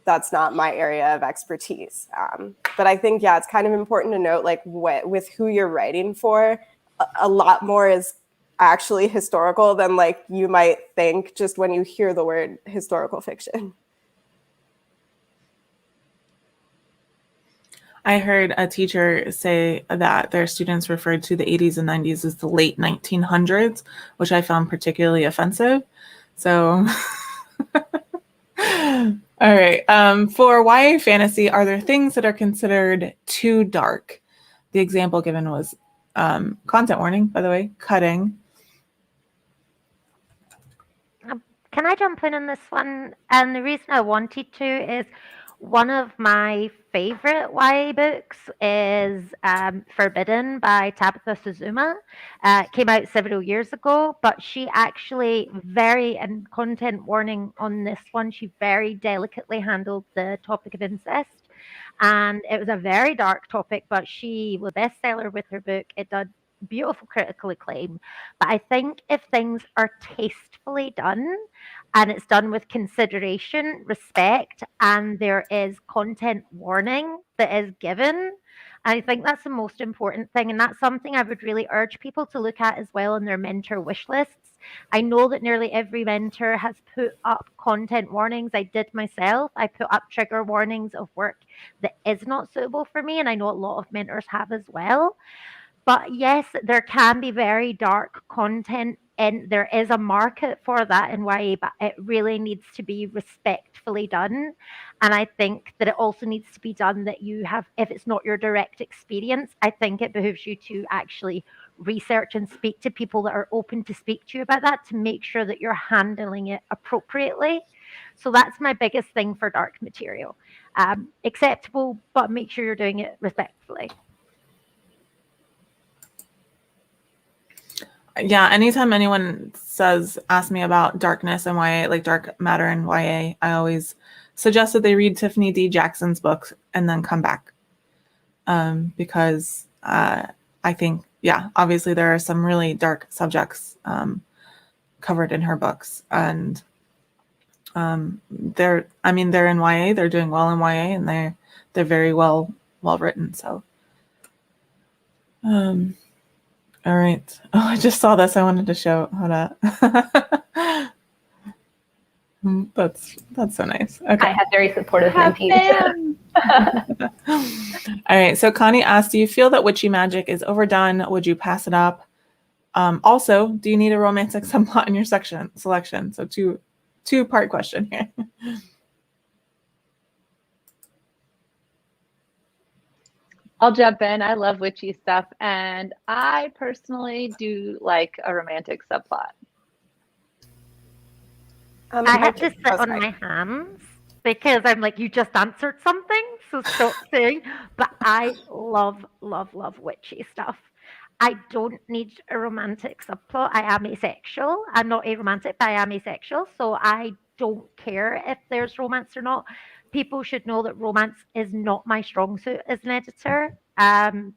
that's not my area of expertise. But I think, yeah, it's kind of important to note like with who you're writing for, a lot more is actually historical than like you might think just when you hear the word historical fiction.
I heard a teacher say that their students referred to the 80s and 90s as the late 1900s, which I found particularly offensive. So, all right. For YA fantasy, are there things that are considered too dark? The example given was content warning, by the way, cutting.
Can I jump in on this one? And the reason I wanted to is one of my favorite YA books is Forbidden by Tabitha Suzuma. It came out several years ago, but she actually and content warning on this one, she very delicately handled the topic of incest. And it was a very dark topic, but she was a bestseller with her book. It did beautiful critical acclaim. But I think if things are tastefully done and it's done with consideration, respect, and there is content warning that is given, I think that's the most important thing. And that's something I would really urge people to look at as well in their mentor wish lists. I know that nearly every mentor has put up content warnings. I did myself. I put up trigger warnings of work that is not suitable for me. And I know a lot of mentors have as well. But yes, there can be very dark content and there is a market for that in YA, but it really needs to be respectfully done. And I think that it also needs to be done that you have, if it's not your direct experience, I think it behooves you to actually research and speak to people that are open to speak to you about that to make sure that you're handling it appropriately. So that's my biggest thing for dark material. Acceptable, but make sure you're doing it respectfully.
Yeah, anytime anyone ask me about darkness and YA, like dark matter and YA, I always suggest that they read Tiffany D. Jackson's books and then come back. Because I think, yeah, obviously there are some really dark subjects covered in her books. And they're in YA, they're doing well in YA, and they're very well written. So all right. Oh, I just saw this. I wanted to show Hoda. That's so nice. Okay.
I have very supportive mentees.
All right. So Connie asked, do you feel that witchy magic is overdone? Would you pass it up? Also, do you need a romantic subplot in your selection? So two-part question here.
I'll jump in. I love witchy stuff, and I personally do like a romantic subplot.
I had to sit on my hands because I'm like, you just answered something, so stop saying. But I love, love, love witchy stuff. I don't need a romantic subplot. I am asexual. I'm not aromantic, but I am asexual, so I don't care if there's romance or not. People should know that romance is not my strong suit as an editor. I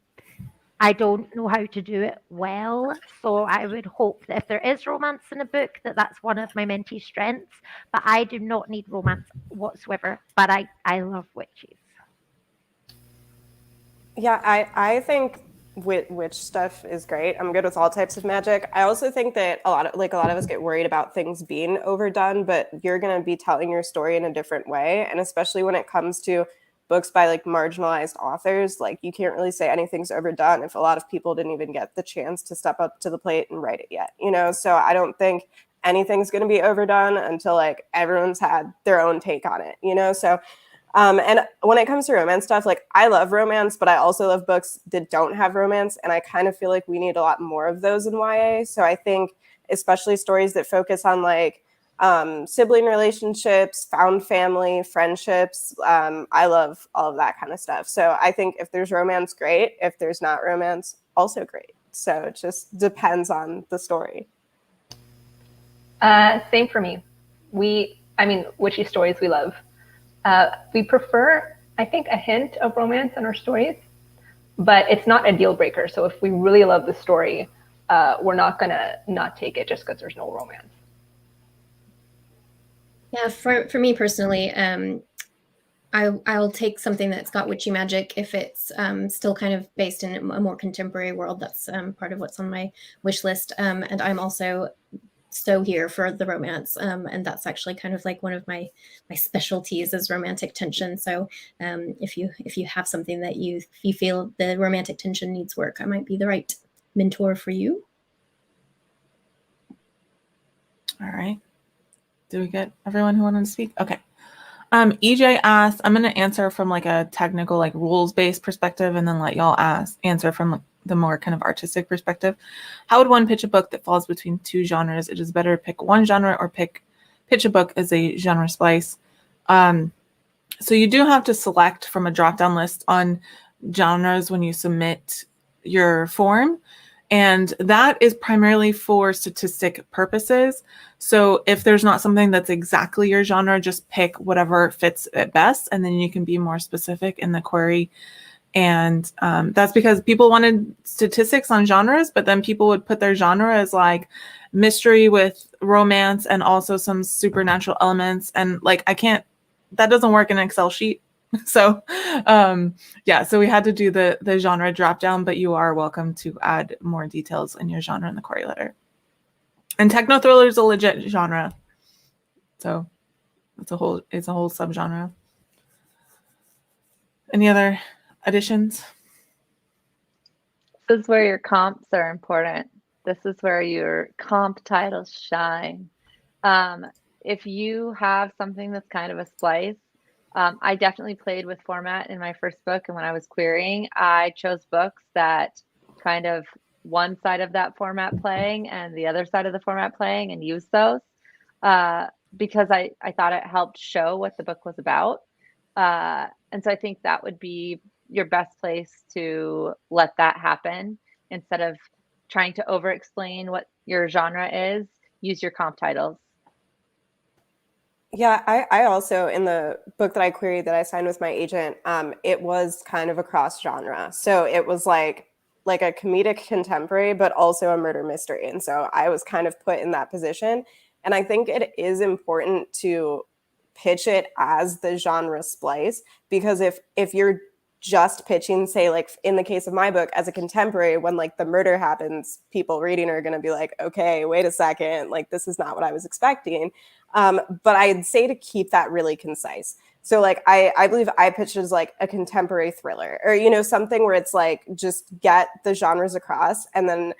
I don't know how to do it well. So I would hope that if there is romance in a book, that that's one of my mentee's strengths. But I do not need romance whatsoever. But I love witches.
Yeah, I think witch stuff is great. I'm good with all types of magic. I also think that a lot of us get worried about things being overdone, but you're going to be telling your story in a different way, and especially when it comes to books by like marginalized authors, like you can't really say anything's overdone if a lot of people didn't even get the chance to step up to the plate and write it yet, you know? So I don't think anything's going to be overdone until like everyone's had their own take on it, you know? So and when it comes to romance stuff, like I love romance, but I also love books that don't have romance. And I kind of feel like we need a lot more of those in YA. So I think especially stories that focus on like sibling relationships, found family, friendships. I love all of that kind of stuff. So I think if there's romance, great. If there's not romance, also great. So it just depends on the story.
Same for me. Witchy stories we love. We prefer, I think, a hint of romance in our stories, but it's not a deal breaker. So if we really love the story, we're not going to not take it just because there's no romance.
Yeah, for me personally, I'll take something that's got witchy magic if it's still kind of based in a more contemporary world. That's part of what's on my wish list. And I'm also so here for the romance, and that's actually kind of like one of my specialties is romantic tension. So if you have something that you feel the romantic tension needs work, I might be the right mentor for you.
All right. Did we get everyone who wanted to speak? Okay. EJ asked, I'm going to answer from like a technical, like rules-based perspective, and then let y'all answer from the more kind of artistic perspective. How would one pitch a book that falls between two genres? It is better to pick one genre or pitch a book as a genre splice. So you do have to select from a drop-down list on genres when you submit your form. And that is primarily for statistic purposes. So if there's not something that's exactly your genre, just pick whatever fits it best. And then you can be more specific in the query. And that's because people wanted statistics on genres, but then people would put their genre as like mystery with romance and also some supernatural elements. And like, that doesn't work in an Excel sheet. So yeah, so we had to do the genre drop down, but you are welcome to add more details in your genre in the query letter. And techno thriller is a legit genre. So it's a whole subgenre. Any other additions?
This is where your comps are important. This is where your comp titles shine. If you have something that's kind of a splice, I definitely played with format in my first book. And when I was querying, I chose books that kind of one side of that format playing and the other side of the format playing, and used those because I thought it helped show what the book was about. And so I think that would be your best place to let that happen instead of trying to over explain what your genre is. Use your comp titles.
Yeah, I also, in the book that I queried that I signed with my agent, it was kind of a cross genre. So it was like a comedic contemporary, but also a murder mystery. And so I was kind of put in that position. And I think it is important to pitch it as the genre splice, because if you're just pitching, say, like in the case of my book, as a contemporary, when like the murder happens, people reading are going to be like, okay, wait a second, like this is not what I was expecting. But I'd say to keep that really concise. So like I believe I pitched as like a contemporary thriller, or you know, something where it's like just get the genres across, and then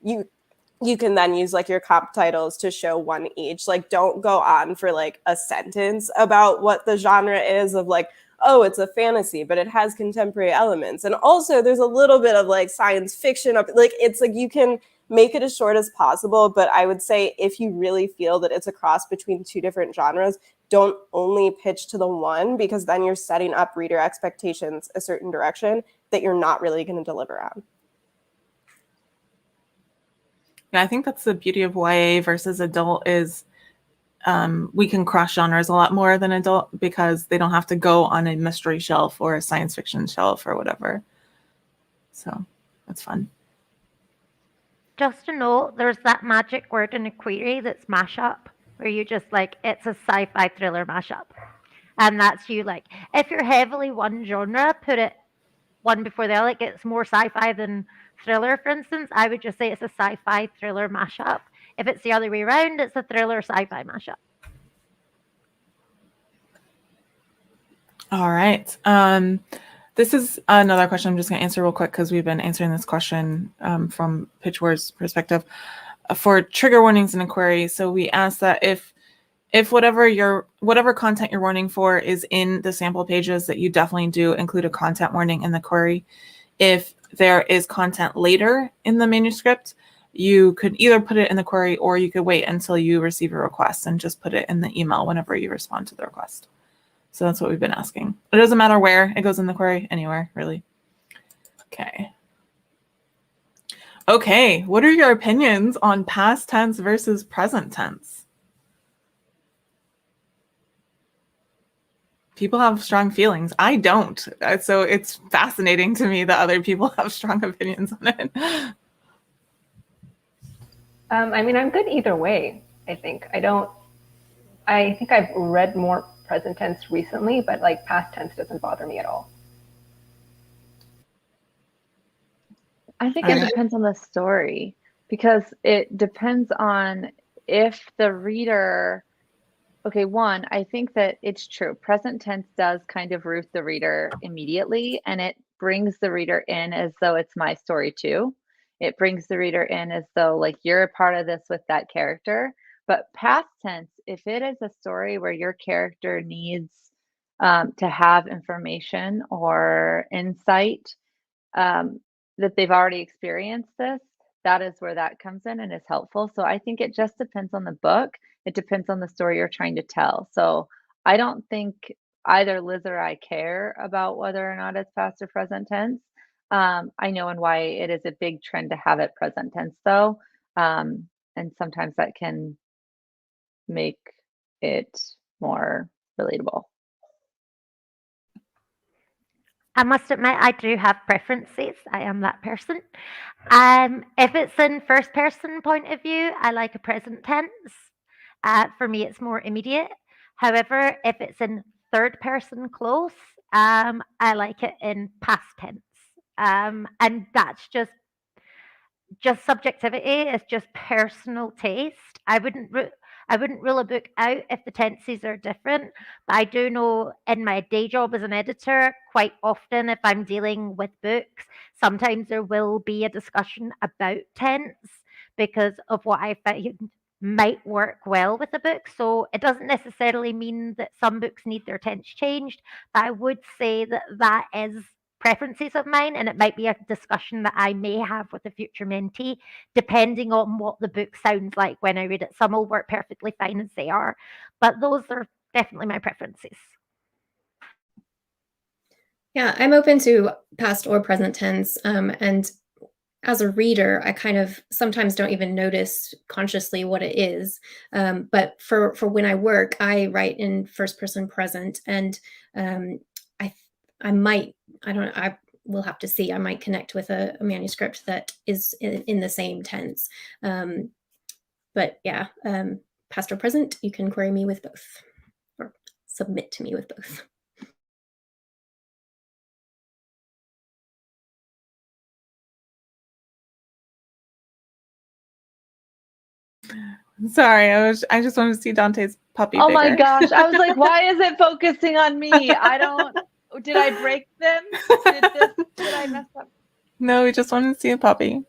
you can then use like your comp titles to show one each. Like don't go on for like a sentence about what the genre is of like, oh, it's a fantasy, but it has contemporary elements. And also there's a little bit of like science fiction up, like it's like you can make it as short as possible. But I would say if you really feel that it's a cross between two different genres, don't only pitch to the one, because then you're setting up reader expectations a certain direction that you're not really going to deliver on.
Yeah, I think that's the beauty of YA versus adult is we can cross genres a lot more than adult because they don't have to go on a mystery shelf or a science fiction shelf or whatever. So That's fun.
Just to note, there's that magic word in a query that's mashup, where you just like, it's a sci-fi thriller mashup. And that's you like, if you're heavily one genre, put it one before the other. Like it's more sci-fi than thriller, for instance. I would just say it's a sci-fi thriller mashup. If it's the other way around, it's a thriller sci-fi mashup.
All right. This is another question I'm just going to answer real quick because we've been answering this question from Pitch War's perspective for trigger warnings in a query. So we asked that if whatever content you're warning for is in the sample pages, that you definitely do include a content warning in the query. If there is content later in the manuscript, you could either put it in the query or you could wait until you receive a request and just put it in the email whenever you respond to the request. So that's what we've been asking. It doesn't matter where it goes in the query, anywhere, really. Okay. Okay, what are your opinions on past tense versus present tense? People have strong feelings. I don't. So it's fascinating to me that other people have strong opinions on it.
I mean, I'm good either way, I think. I think I've read more present tense recently, but like past tense doesn't bother me at all.
I think it depends on the story, because it depends on if the reader, okay, one, I think that it's true. Present tense does kind of root the reader immediately, and it brings the reader in as though it's my story too. It brings the reader in as though like you're a part of this with that character. But past tense, if it is a story where your character needs to have information or insight that they've already experienced this, that is where that comes in and is helpful. So I think it just depends on the book. It depends on the story you're trying to tell. So I don't think either Liz or I care about whether or not it's past or present tense. I know in YA it is a big trend to have it present tense though. And sometimes that can make it more relatable.
I must admit, I do have preferences. I am that person. If it's in first person point of view, I like a present tense. For me, it's more immediate. However, if it's in third person close, I like it in past tense. And that's just subjectivity. It's just personal taste. I wouldn't rule a book out if the tenses are different, but I do know in my day job as an editor, quite often if I'm dealing with books, sometimes there will be a discussion about tense because of what I find might work well with a book. So it doesn't necessarily mean that some books need their tense changed, but I would say that that is preferences of mine, and it might be a discussion that I may have with a future mentee, depending on what the book sounds like when I read it. Some will work perfectly fine as they are, but those are definitely my preferences.
Yeah, I'm open to past or present tense, and as a reader, I kind of sometimes don't even notice consciously what it is. But for when I work, I write in first person present, and I will have to see. I might connect with a manuscript that is in the same tense. But yeah, past or present, you can query me with both or submit to me with both.
Sorry, I just wanted to see Dante's puppy.
Oh
bigger.
my gosh. I was like, why is it focusing on me? Did I break them? Did I mess up?
No, we just wanted to see a puppy.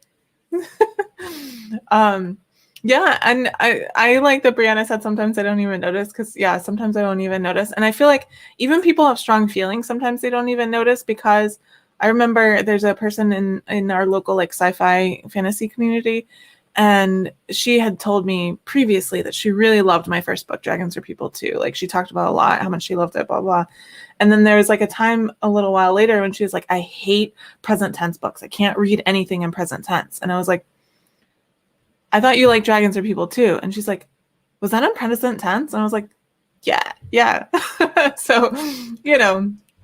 Yeah, and I like that Brianna said sometimes I don't even notice, because sometimes I don't even notice. And I feel like even people have strong feelings, sometimes they don't even notice, because I remember there's a person in our local like sci-fi fantasy community, and she had told me previously that she really loved my first book, Dragons Are People Too. Like she talked about a lot, how much she loved it, blah, blah. And then there was like a time a little while later when she was like, I hate present tense books. I can't read anything in present tense. And I was like, I thought you like Dragons Are People Too. And she's like, was that in present tense? And I was like, yeah. So,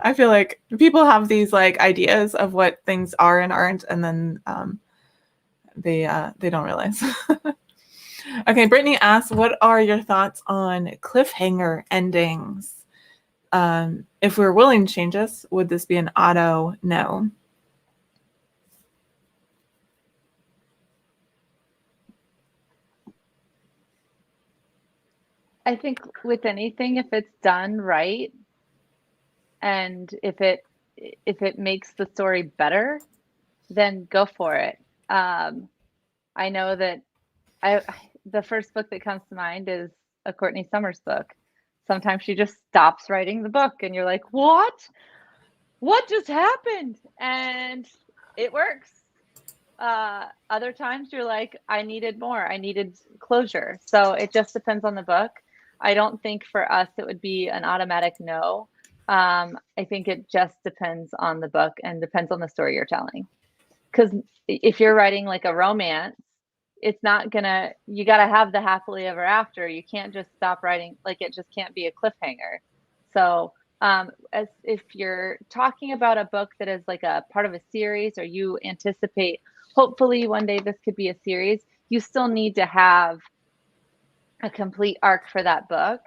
I feel like people have these like ideas of what things are and aren't, and then they don't realize. Okay, Brittany asks, what are your thoughts on cliffhanger endings? If we're willing to change this, would this be an auto no?
I think with anything, if it's done right, and if it makes the story better, then go for it. I know that the first book that comes to mind is a Courtney Summers book. Sometimes she just stops writing the book, and you're like, "What? What just happened?" And it works. Other times you're like, I needed more. I needed closure. So it just depends on the book. I don't think for us it would be an automatic no. I think it just depends on the book and depends on the story you're telling. Because if you're writing like a romance, it's not gonna, you got to have the happily ever after. You can't just stop writing, like it just can't be a cliffhanger. So as if you're talking about a book that is like a part of a series, or you anticipate hopefully one day this could be a series, you still need to have a complete arc for that book,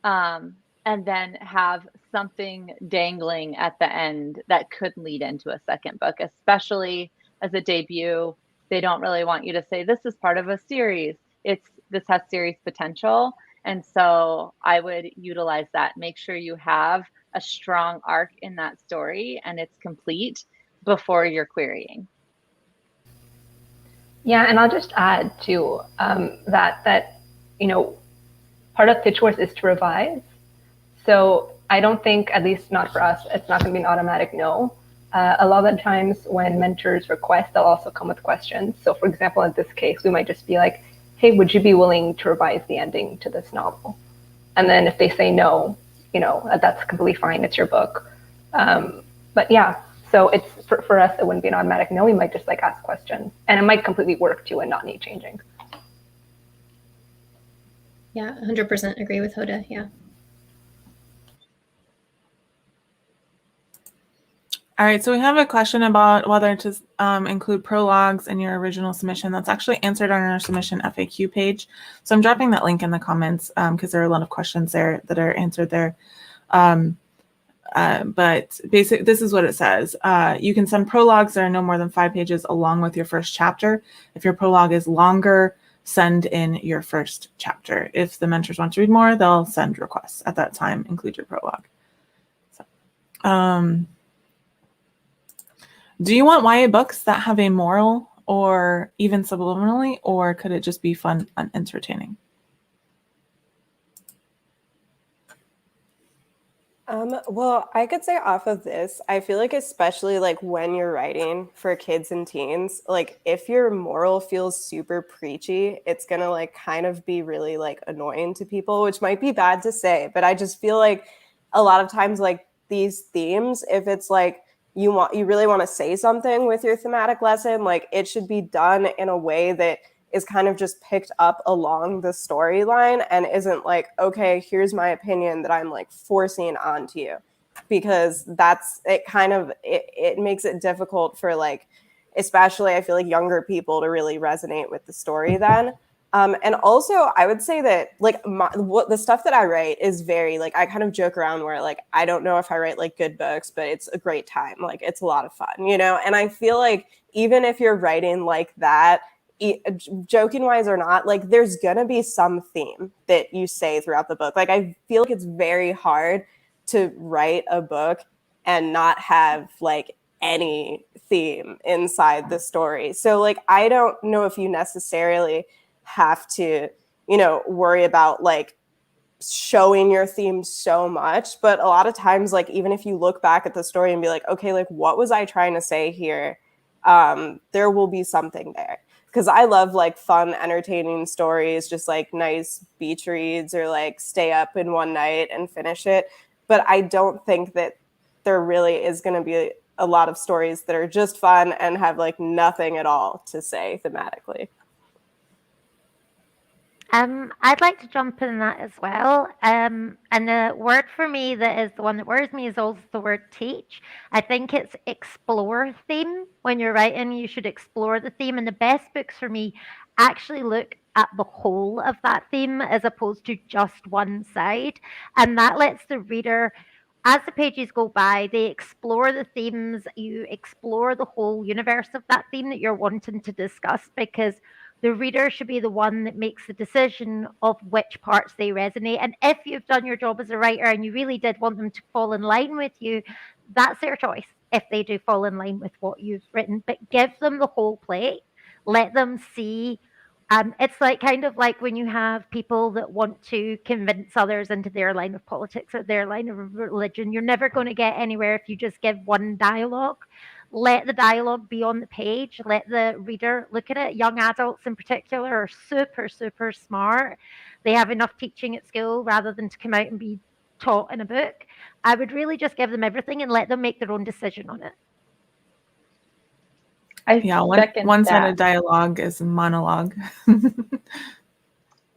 and then have something dangling at the end that could lead into a second book, especially as a debut. They don't really want you to say this is part of a series. This has series potential. And so I would utilize that. Make sure you have a strong arc in that story and it's complete before you're querying.
Yeah, and I'll just add to that part of Pitch Wars is to revise. So I don't think, at least not for us, it's not going to be an automatic no. A lot of the times when mentors request, they'll also come with questions. So for example, in this case, we might just be like, hey, would you be willing to revise the ending to this novel? And then if they say no, that's completely fine. It's your book. But yeah, so it's for us, it wouldn't be an automatic no. We might just like ask questions, and it might completely work too and not need changing.
Yeah, 100% agree with Hoda. Yeah.
All right, so we have a question about whether to include prologues in your original submission. That's actually answered on our submission FAQ page. So I'm dropping that link in the comments because there are a lot of questions there that are answered there. But basically, this is what it says. You can send prologues that are no more than 5 pages along with your first chapter. If your prologue is longer, send in your first chapter. If the mentors want to read more, they'll send requests. At that time, include your prologue. So, do you want YA books that have a moral or even subliminally, or could it just be fun and entertaining?
Well, I could say off of this, I feel like especially like when you're writing for kids and teens, like if your moral feels super preachy, it's gonna like kind of be really like annoying to people, which might be bad to say, but I just feel like a lot of times like these themes, if it's like you really want to say something with your thematic lesson, like it should be done in a way that is kind of just picked up along the storyline and isn't like, okay, here's my opinion that I'm like forcing onto you, because that's it. Kind of it makes it difficult for like, especially I feel like younger people to really resonate with the story then. And also I would say that like the stuff that I write is very like, I kind of joke around where like, I don't know if I write like good books, but it's a great time. Like it's a lot of fun, and I feel like even if you're writing like that, joking wise or not, like there's gonna be some theme that you say throughout the book. Like I feel like it's very hard to write a book and not have like any theme inside the story. So like I don't know if you necessarily have to worry about like showing your theme so much, but a lot of times like even if you look back at the story and be like, okay, like what was I trying to say here, there will be something there. Because I love like fun, entertaining stories, just like nice beach reads or like stay up in one night and finish it. But I don't think that there really is going to be a lot of stories that are just fun and have like nothing at all to say thematically.
I'd like to jump in that as well. And the word for me that is the one that worries me is also the word teach. I think it's explore theme. When you're writing, you should explore the theme. And the best books for me actually look at the whole of that theme as opposed to just one side. And that lets the reader, as the pages go by, they explore the themes, you explore the whole universe of that theme that you're wanting to discuss, because the reader should be the one that makes the decision of which parts they resonate. And if you've done your job as a writer and you really did want them to fall in line with you, that's their choice if they do fall in line with what you've written. But give them the whole plate. Let them see. It's like kind of like when you have people that want to convince others into their line of politics or their line of religion. You're never going to get anywhere if you just give one dialogue. Let the dialogue be on the page. Let the reader look at it. Young adults in particular are super, super smart. They have enough teaching at school rather than to come out and be taught in a book. I would really just give them everything and let them make their own decision on it.
Yeah, one-sided dialogue is monologue.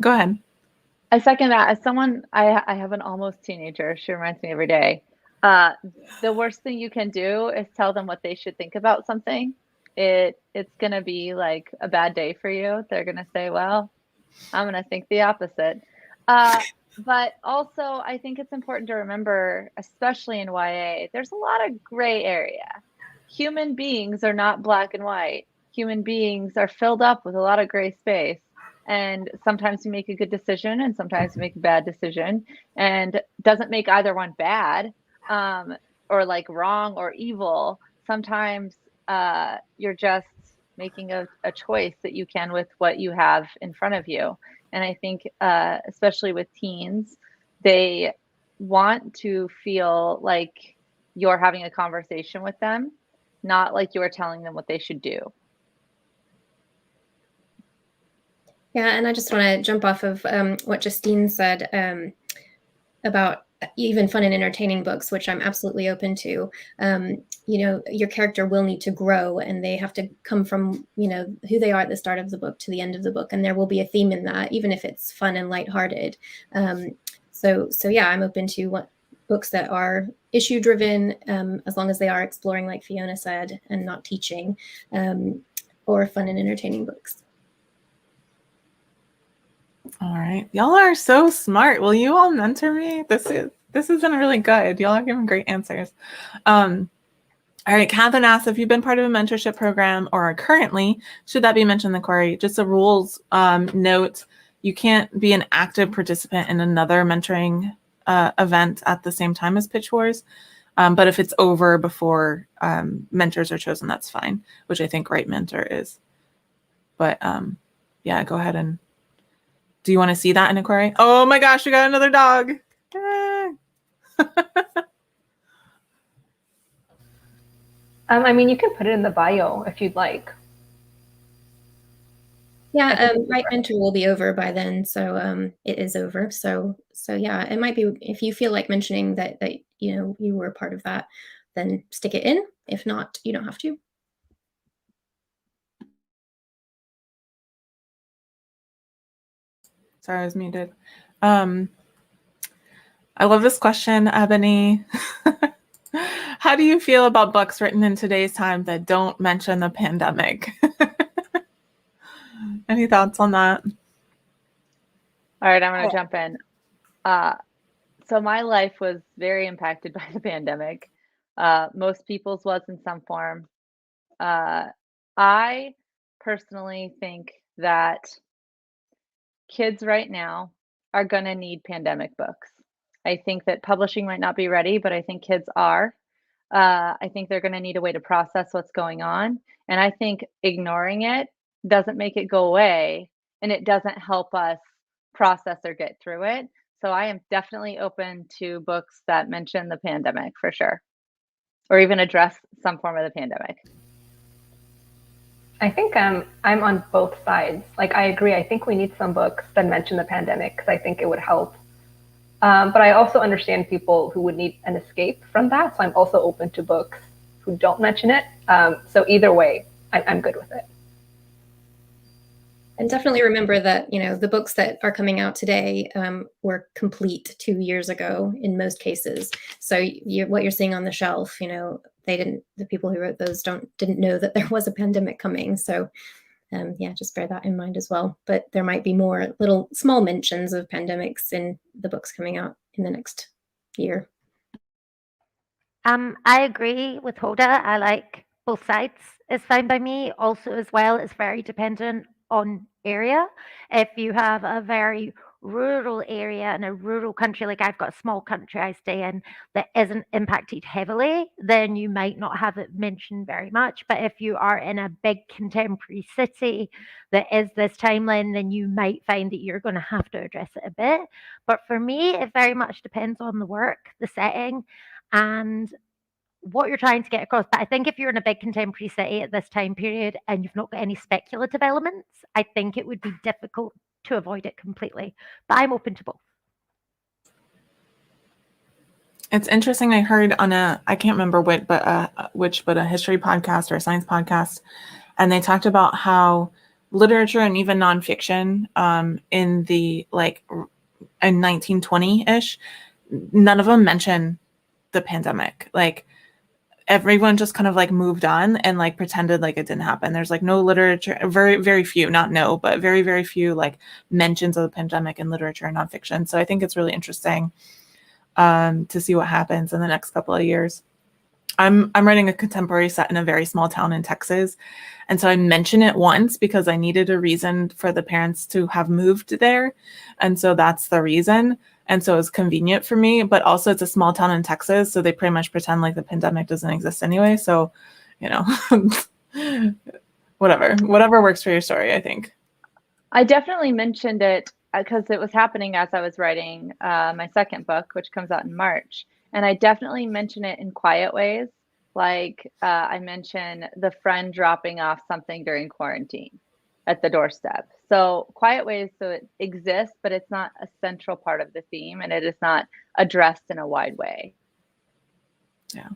Go ahead.
I second that. As someone, I have an almost teenager. She reminds me every day. The worst thing you can do is tell them what they should think about something. It's going to be like a bad day for you. They're going to say, well, I'm going to think the opposite. But also, I think it's important to remember, especially in YA, there's a lot of gray area. Human beings are not black and white. Human beings are filled up with a lot of gray space. And sometimes you make a good decision and sometimes you make a bad decision, and doesn't make either one bad or like wrong or evil. Sometimes you're just making a choice that you can with what you have in front of you. And I think especially with teens, they want to feel like you're having a conversation with them, not like you're telling them what they should do.
Yeah, and I just want to jump off of what Justine said about even fun and entertaining books, which I'm absolutely open to. Your character will need to grow, and they have to come from, who they are at the start of the book to the end of the book. And there will be a theme in that, even if it's fun and lighthearted. So yeah, I'm open to books that are issue driven, as long as they are exploring, like Fiona said, and not teaching, or fun and entertaining books.
All right. Y'all are so smart. Will you all mentor me? This has been really good. Y'all are giving great answers. All right. Catherine asks, if you've been part of a mentorship program or are currently, should that be mentioned in the query? Just a rules note. You can't be an active participant in another mentoring event at the same time as Pitch Wars. But if it's over before mentors are chosen, that's fine, which I think Right Mentor is. But yeah, go ahead and do you want to see that in a query? Oh my gosh, we got another dog.
I mean, you can put it in the bio if you'd like.
Yeah, Right Mentor will be over by then, so it is over. So yeah, it might be, if you feel like mentioning that you were a part of that, then stick it in. If not, you don't have to.
Sorry, I was muted. I love this question, Ebony. How do you feel about books written in today's time that don't mention the pandemic? Any thoughts on that?
All right, I'm going to jump in. So my life was very impacted by the pandemic. Most people's was in some form. I personally think that kids right now are going to need pandemic books. I think that publishing might not be ready, but I think kids are. I think they're going to need a way to process what's going on. And I think ignoring it doesn't make it go away, and it doesn't help us process or get through it. So I am definitely open to books that mention the pandemic for sure, or even address some form of the pandemic.
I think I'm on both sides. Like, I agree. I think we need some books that mention the pandemic because I think it would help. But I also understand people who would need an escape from that. So I'm also open to books who don't mention it. So either way, I'm good with it.
And definitely remember that, the books that are coming out today were complete 2 years ago in most cases. So what you're seeing on the shelf, the people who wrote those didn't know that there was a pandemic coming. So just bear that in mind as well. But there might be more little small mentions of pandemics in the books coming out in the next year.
I agree with Hoda. I like both sides. It's fine by me. Also, as well, it's very dependent on area. If you have a very rural area in a rural country, like I've got a small country I stay in that isn't impacted heavily, then you might not have it mentioned very much. But if you are in a big contemporary city that is this timeline, then you might find that you're going to have to address it a bit. But for me, it very much depends on the work, the setting, and what you're trying to get across. But I think if you're in a big contemporary city at this time period and you've not got any speculative elements, I think it would be difficult to avoid it completely. But I'm open to both.
It's interesting. I heard on I can't remember which, but a history podcast or a science podcast, and they talked about how literature and even nonfiction in the in 1920-ish, none of them mention the pandemic. Like everyone just kind of moved on and pretended like it didn't happen. There's no literature, very, very few, not no, but very, very few mentions of the pandemic in literature and nonfiction. So I think it's really interesting to see what happens in the next couple of years. I'm writing a contemporary set in a very small town in Texas. And so I mention it once because I needed a reason for the parents to have moved there. And so that's the reason. And so it's convenient for me, but also it's a small town in Texas. So they pretty much pretend like the pandemic doesn't exist anyway. So, whatever works for your story, I think.
I definitely mentioned it because it was happening as I was writing my second book, which comes out in March. And I definitely mention it in quiet ways. I mention the friend dropping off something during quarantine at the doorstep. So quiet ways, so it exists, but it's not a central part of the theme and it is not addressed in a wide way.
Yeah.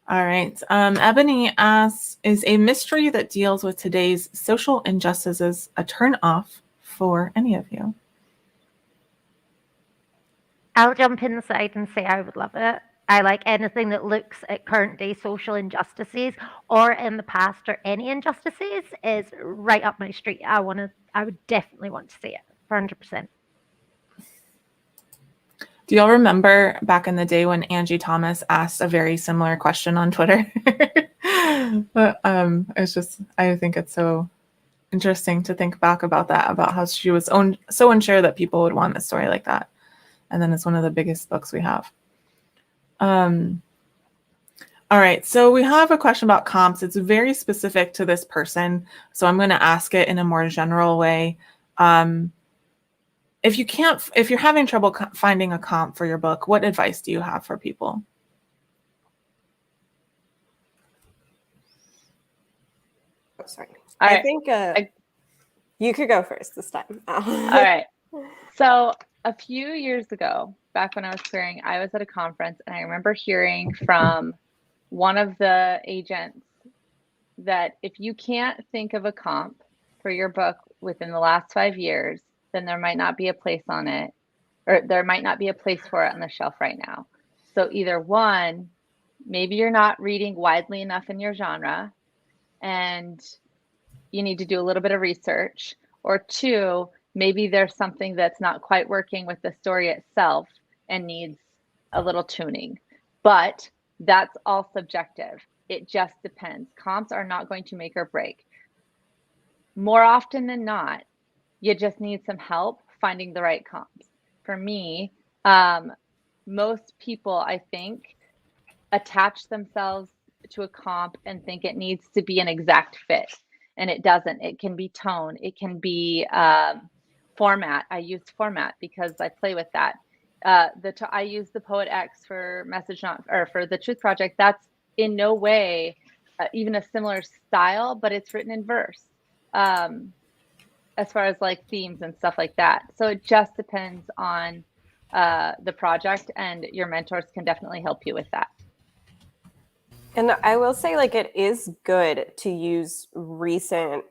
All right. Ebony asks, is a mystery that deals with today's social injustices a turn off for any of you?
I'll jump inside and say I would love it. I like anything that looks at current day social injustices or in the past or any injustices is right up my street. I would definitely want to see it 100%.
Do y'all remember back in the day when Angie Thomas asked a very similar question on Twitter? But I think it's so interesting to think back about that, about how she was so unsure that people would want a story like that. And then it's one of the biggest books we have. All right, so we have a question about comps. It's very specific to this person, so I'm going to ask it in a more general way. If you're having trouble finding a comp for your book, what advice do you have for people?
Oh, sorry.
All
I
right.
think you could go first this time.
All right. So a few years ago, back when I was querying, I was at a conference and I remember hearing from one of the agents that if you can't think of a comp for your book within the last 5 years, then there might not be a place on it, or there might not be a place for it on the shelf right now. So either one, maybe you're not reading widely enough in your genre and you need to do a little bit of research, or two, maybe there's something that's not quite working with the story itself and needs a little tuning. But that's all subjective. It just depends. Comps are not going to make or break. More often than not, you just need some help finding the right comps. For me, most people, I think, attach themselves to a comp and think it needs to be an exact fit. And it doesn't. It can be tone. It can be format. I use format because I play with that. I use the Poet X for for the Truth Project. That's in no way even a similar style, but it's written in verse. As far as themes and stuff like that. So it just depends on the project, and your mentors can definitely help you with that.
And I will say, it is good to use recent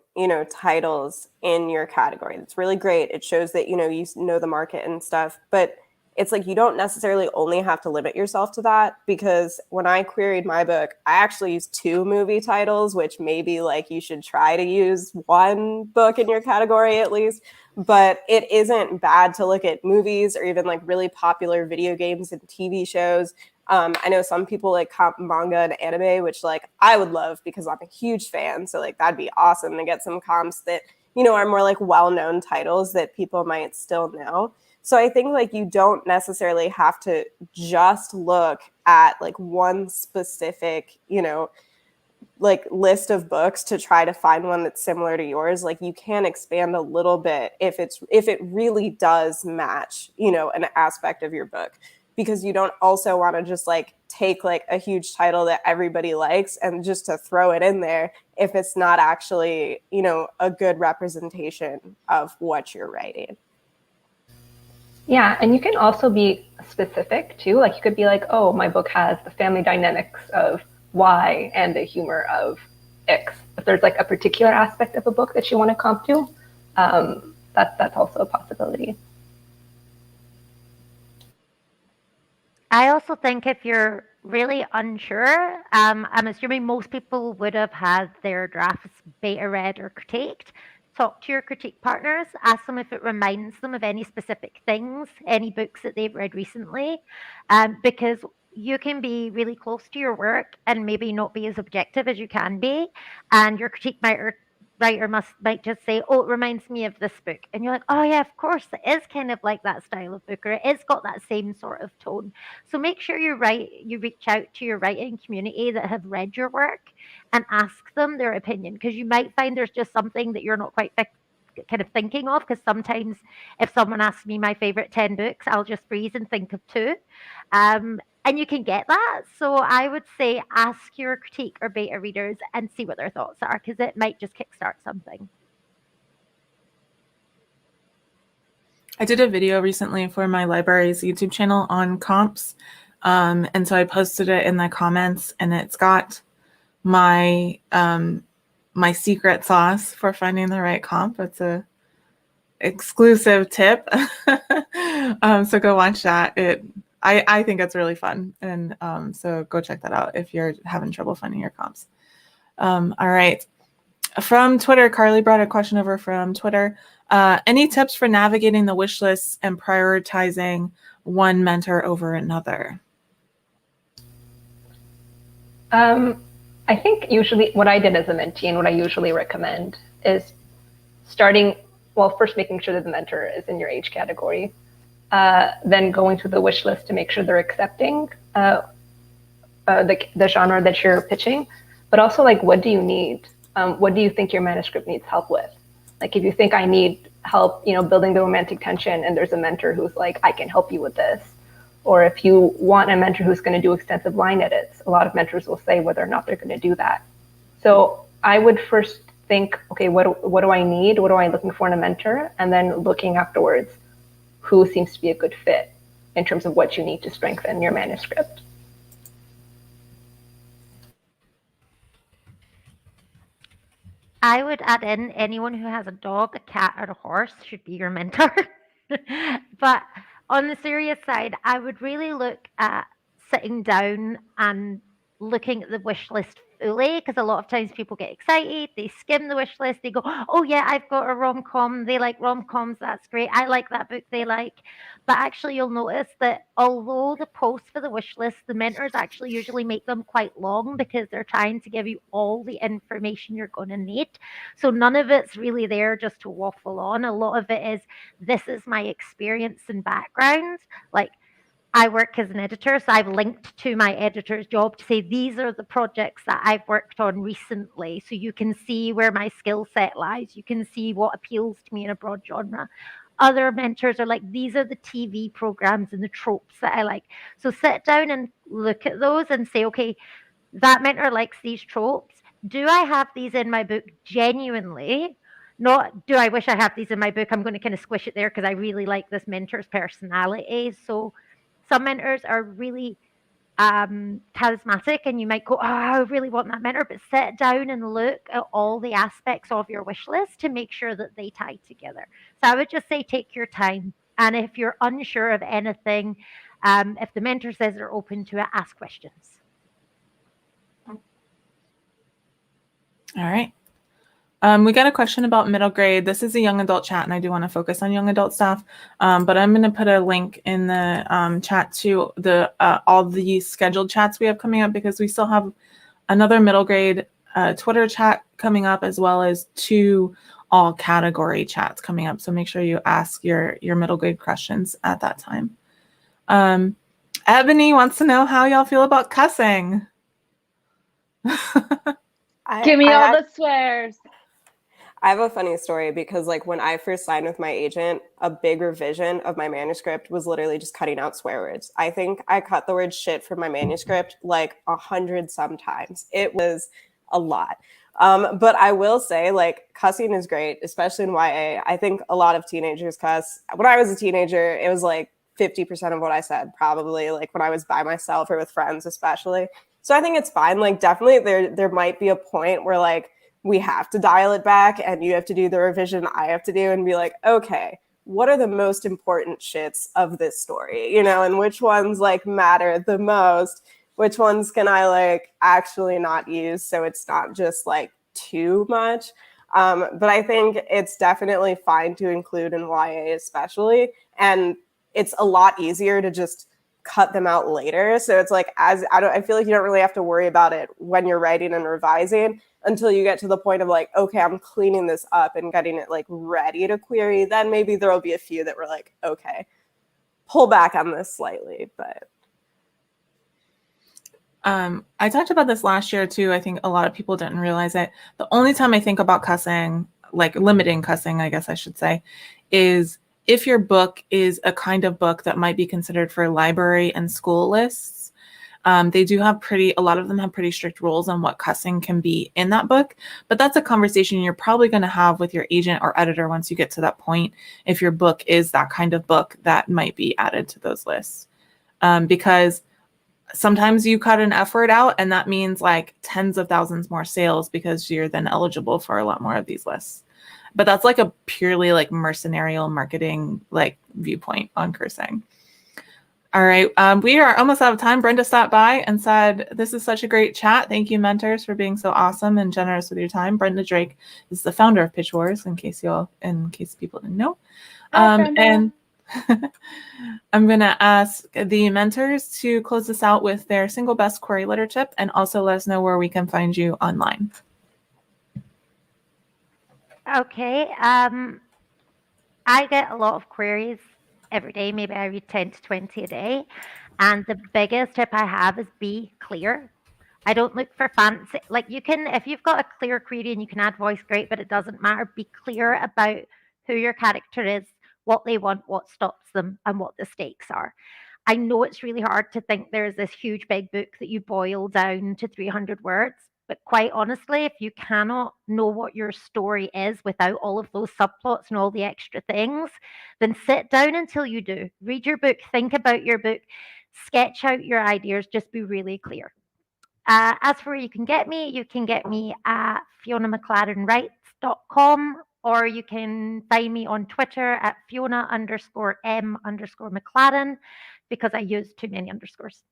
titles in your category. That's really great. It shows that, you know the market and stuff, but it's like you don't necessarily only have to limit yourself to that, because when I queried my book, I actually used 2 movie titles, which maybe like you should try to use 1 book in your category at least. But it isn't bad to look at movies or even like really popular video games and TV shows. I know some people like comp manga and anime, which like I would love because I'm a huge fan. So like that'd be awesome to get some comps that, are more like well-known titles that people might still know. So I think like you don't necessarily have to just look at like one specific, like list of books to try to find one that's similar to yours. Like you can expand a little bit if it really does match, an aspect of your book, because you don't also want to just like take like a huge title that everybody likes and just to throw it in there if it's not actually, a good representation of what you're writing.
Yeah, and you can also be specific too. Like you could be like, oh, my book has the family dynamics of Y and the humor of X. If there's like a particular aspect of a book that you want to comp to, that's also a possibility.
I also think if you're really unsure, I'm assuming most people would have had their drafts beta read or critiqued. Talk to your critique partners, ask them if it reminds them of any specific things, any books that they've read recently, because you can be really close to your work and maybe not be as objective as you can be, and your critique writer might just say, oh, it reminds me of this book, and you're like, oh yeah, of course, it is kind of like that style of book, or it is got that same sort of tone. So make sure you reach out to your writing community that have read your work and ask them their opinion, because you might find there's just something that you're not quite kind of thinking of, because sometimes if someone asks me my favorite 10 books, I'll just freeze and think of 2. And you can get that. So I would say ask your critique or beta readers and see what their thoughts are, because it might just kickstart something.
I did a video recently for my library's YouTube channel on comps. And so I posted it in the comments, and it's got my my secret sauce for finding the right comp. It's a exclusive tip. So go watch that. I think it's really fun. And so go check that out if you're having trouble finding your comps. All right. From Twitter, Carly brought a question over from Twitter. Any tips for navigating the wish lists and prioritizing one mentor over another?
I think usually what I did as a mentee and what I usually recommend is first making sure that the mentor is in your age category, then going through the wish list to make sure they're accepting the genre that you're pitching, but also like, what do you need? What do you think your manuscript needs help with? Like if you think I need help, building the romantic tension, and there's a mentor who's like, I can help you with this. Or if you want a mentor who's going to do extensive line edits, a lot of mentors will say whether or not they're going to do that. So I would first think, okay, what do I need? What am I looking for in a mentor? And then looking afterwards, who seems to be a good fit in terms of what you need to strengthen your manuscript.
I would add in anyone who has a dog, a cat, or a horse should be your mentor. But on the serious side, I would really look at sitting down and looking at the wish list fully, because a lot of times people get excited, they skim the wish list, they go, oh yeah, I've got a rom-com, they like rom-coms, that's great, I like that book, they like. But actually you'll notice that although the posts for the wish list, the mentors actually usually make them quite long, because they're trying to give you all the information you're going to need. So none of it's really there just to waffle on. A lot of it is, this is my experience and background. Like, I work as an editor, so I've linked to my editor's job to say, these are the projects that I've worked on recently. So you can see where my skill set lies. You can see what appeals to me in a broad genre. Other mentors are like, these are the TV programs and the tropes that I like. So sit down and look at those and say, okay, that mentor likes these tropes. Do I have these in my book genuinely? Not, do I wish I have these in my book? I'm going to kind of squish it there because I really like this mentor's personality. So some mentors are really charismatic and you might go, oh, I really want that mentor, but sit down and look at all the aspects of your wish list to make sure that they tie together. So I would just say take your time. And if you're unsure of anything, if the mentor says they're open to it, ask questions.
All right. We got a question about middle grade. This is a young adult chat, and I do want to focus on young adult stuff. But I'm going to put a link in the chat to the all the scheduled chats we have coming up, because we still have another middle grade Twitter chat coming up, as well as 2 all category chats coming up. So make sure you ask your middle grade questions at that time. Ebony wants to know how y'all feel about cussing.
Give me all the swears.
I have a funny story because like when I first signed with my agent, a big revision of my manuscript was literally just cutting out swear words. I think I cut the word shit from my manuscript like 100 sometimes. It was a lot. But I will say like cussing is great, especially in YA. I think a lot of teenagers cuss. When I was a teenager, it was like 50% of what I said, probably, like when I was by myself or with friends especially. So I think it's fine. Like definitely there might be a point where like we have to dial it back and you have to do the revision I have to do and be like, okay, what are the most important shits of this story? You know, and which ones like matter the most? Which ones can I like actually not use so it's not just like too much? But I think it's definitely fine to include in YA especially. And it's a lot easier to just cut them out later. So it's like, I feel like you don't really have to worry about it when you're writing and revising until you get to the point of like, okay, I'm cleaning this up and getting it like ready to query. Then maybe there'll be a few that were like, okay, pull back on this slightly. But
I talked about this last year too. I think a lot of people didn't realize it. The only time I think about cussing, like limiting cussing, I guess I should say, is if your book is a kind of book that might be considered for library and school lists. They do have a lot of them have pretty strict rules on what cussing can be in that book, but that's a conversation you're probably going to have with your agent or editor once you get to that point, if your book is that kind of book that might be added to those lists. Because sometimes you cut an F word out and that means like tens of thousands more sales because you're then eligible for a lot more of these lists. But that's like a purely like mercenarial marketing like viewpoint on cursing. All right, we are almost out of time. Brenda stopped by and said, this is such a great chat. Thank you, mentors, for being so awesome and generous with your time. Brenda Drake is the founder of Pitch Wars, in case people didn't know. And I'm going to ask the mentors to close this out with their single best query letter tip and also let us know where we can find you online.
Okay. I get a lot of queries every day. Maybe I read 10 to 20 a day. And the biggest tip I have is be clear. I don't look for fancy. Like you can, if you've got a clear query and you can add voice, great, but it doesn't matter. Be clear about who your character is, what they want, what stops them, and what the stakes are. I know it's really hard to think there's this huge big book that you boil down to 300 words. But quite honestly, if you cannot know what your story is without all of those subplots and all the extra things, then sit down until you do. Read your book, think about your book, sketch out your ideas, just be really clear. As for where you can get me at FionaMcLarenWrites.com, or you can find me on Twitter at Fiona_M_McLaren, because I use too many underscores.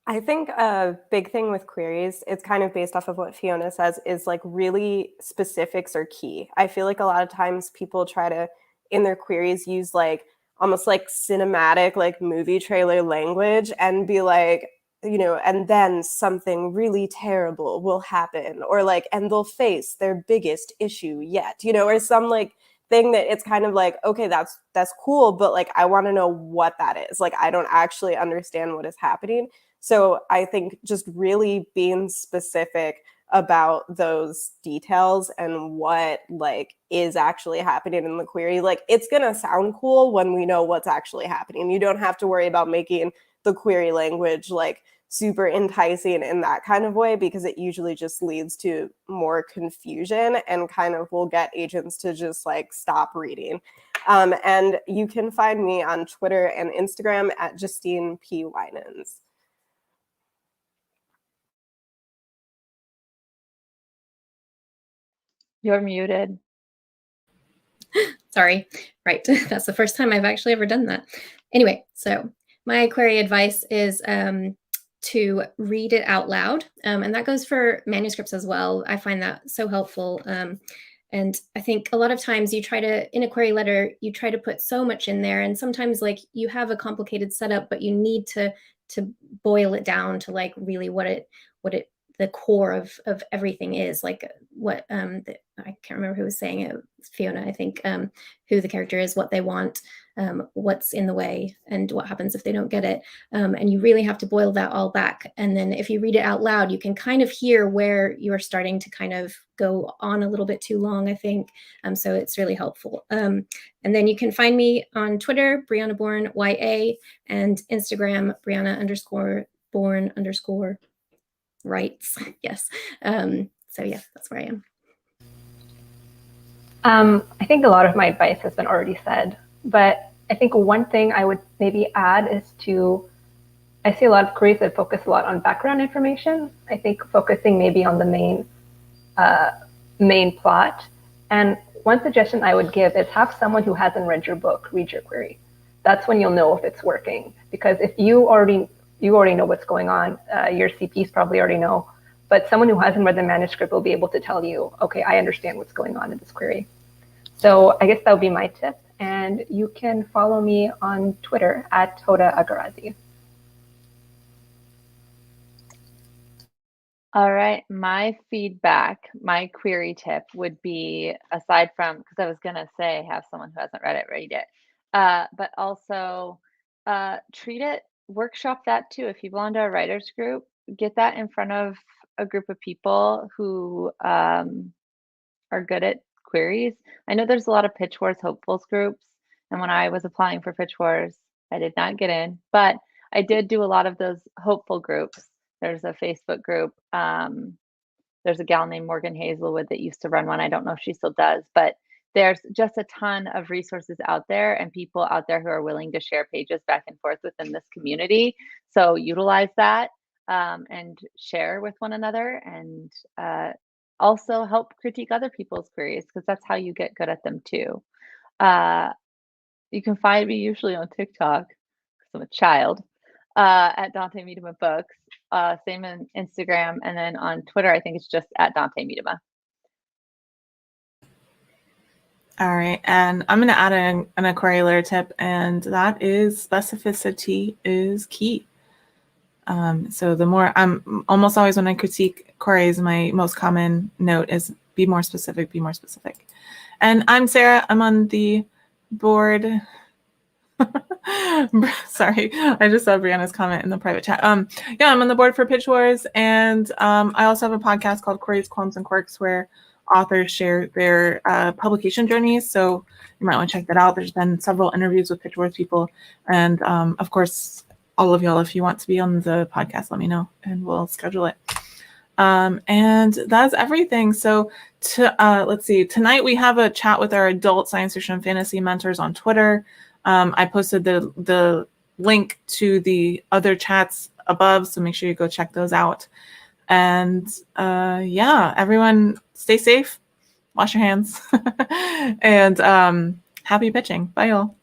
I think a big thing with queries, it's kind of based off of what Fiona says, is like really specifics are key. I feel like a lot of times people try to, in their queries, use like almost like cinematic, like movie trailer language and be like, you know, and then something really terrible will happen, or like, and they'll face their biggest issue yet, you know, or some like thing that it's kind of like, okay, that's cool, but like, I want to know what that is. Like, I don't actually understand what is happening. So I think just really being specific about those details and what like is actually happening in the query, like it's going to sound cool when we know what's actually happening. You don't have to worry about making the query language like super enticing in that kind of way, because it usually just leads to more confusion and kind of will get agents to just like stop reading. And you can find me on Twitter and Instagram at Justine P. Winans.
You're muted.
Sorry. Right. That's the first time I've actually ever done that. Anyway, so my query advice is to read it out loud. And that goes for manuscripts as well. I find that so helpful. And I think a lot of times you try to, in a query letter, you try to put so much in there. And sometimes like you have a complicated setup, but you need to boil it down to like really what it the core of everything is, like what I can't remember who was saying it, Fiona, I think, who the character is, what they want, what's in the way, and what happens if they don't get it. And you really have to boil that all back. And then if you read it out loud, you can kind of hear where you're starting to kind of go on a little bit too long, I think. So it's really helpful. And then you can find me on Twitter, Brianna Bourne, YA, and Instagram, Brianna_Bourne_ rights. Yes. So yeah, that's where I am.
I think a lot of my advice has been already said, but I think one thing I would maybe add is I see a lot of queries that focus a lot on background information. I think focusing maybe on the main plot. And one suggestion I would give is have someone who hasn't read your book read your query. That's when you'll know if it's working. Because if you already know what's going on, your CPs probably already know, but someone who hasn't read the manuscript will be able to tell you, okay, I understand what's going on in this query. So I guess that would be my tip. And you can follow me on Twitter at Hoda Agharazi.
All right, my feedback, my query tip would be, aside from, because I was going to say have someone who hasn't read it read it, but also treat it, workshop that too. If you belong to a writer's group, get that in front of a group of people who are good at queries. I know there's a lot of Pitch Wars hopefuls groups, and when I was applying for Pitch Wars, I did not get in, but I did do a lot of those hopeful groups. There's a Facebook group. There's a gal named Morgan Hazelwood that used to run one. I don't know if she still does, but there's just a ton of resources out there and people out there who are willing to share pages back and forth within this community. So utilize that and share with one another, and also help critique other people's queries, because that's how you get good at them too. You can find me usually on TikTok, because I'm a child, at Dante Medema Books, same on Instagram, and then on Twitter, I think it's just at Dante Medema.
All right, and I'm going to add an query letter tip, and that is specificity is key. So the more, I'm almost always when I critique queries, my most common note is be more specific, be more specific. And I'm Sarah, I'm on the board. Sorry, I just saw Brianna's comment in the private chat. Yeah, I'm on the board for Pitch Wars, and I also have a podcast called Queries, Qualms, and Quirks, where authors share their publication journeys. So you might want to check that out. There's been several interviews with Pitch Wars people, and of course, all of y'all, if you want to be on the podcast, let me know, and we'll schedule it. And that's everything. So let's see. Tonight we have a chat with our adult science fiction and fantasy mentors on Twitter. I posted the link to the other chats above, so make sure you go check those out. And yeah, everyone stay safe, wash your hands, and happy pitching. Bye, y'all.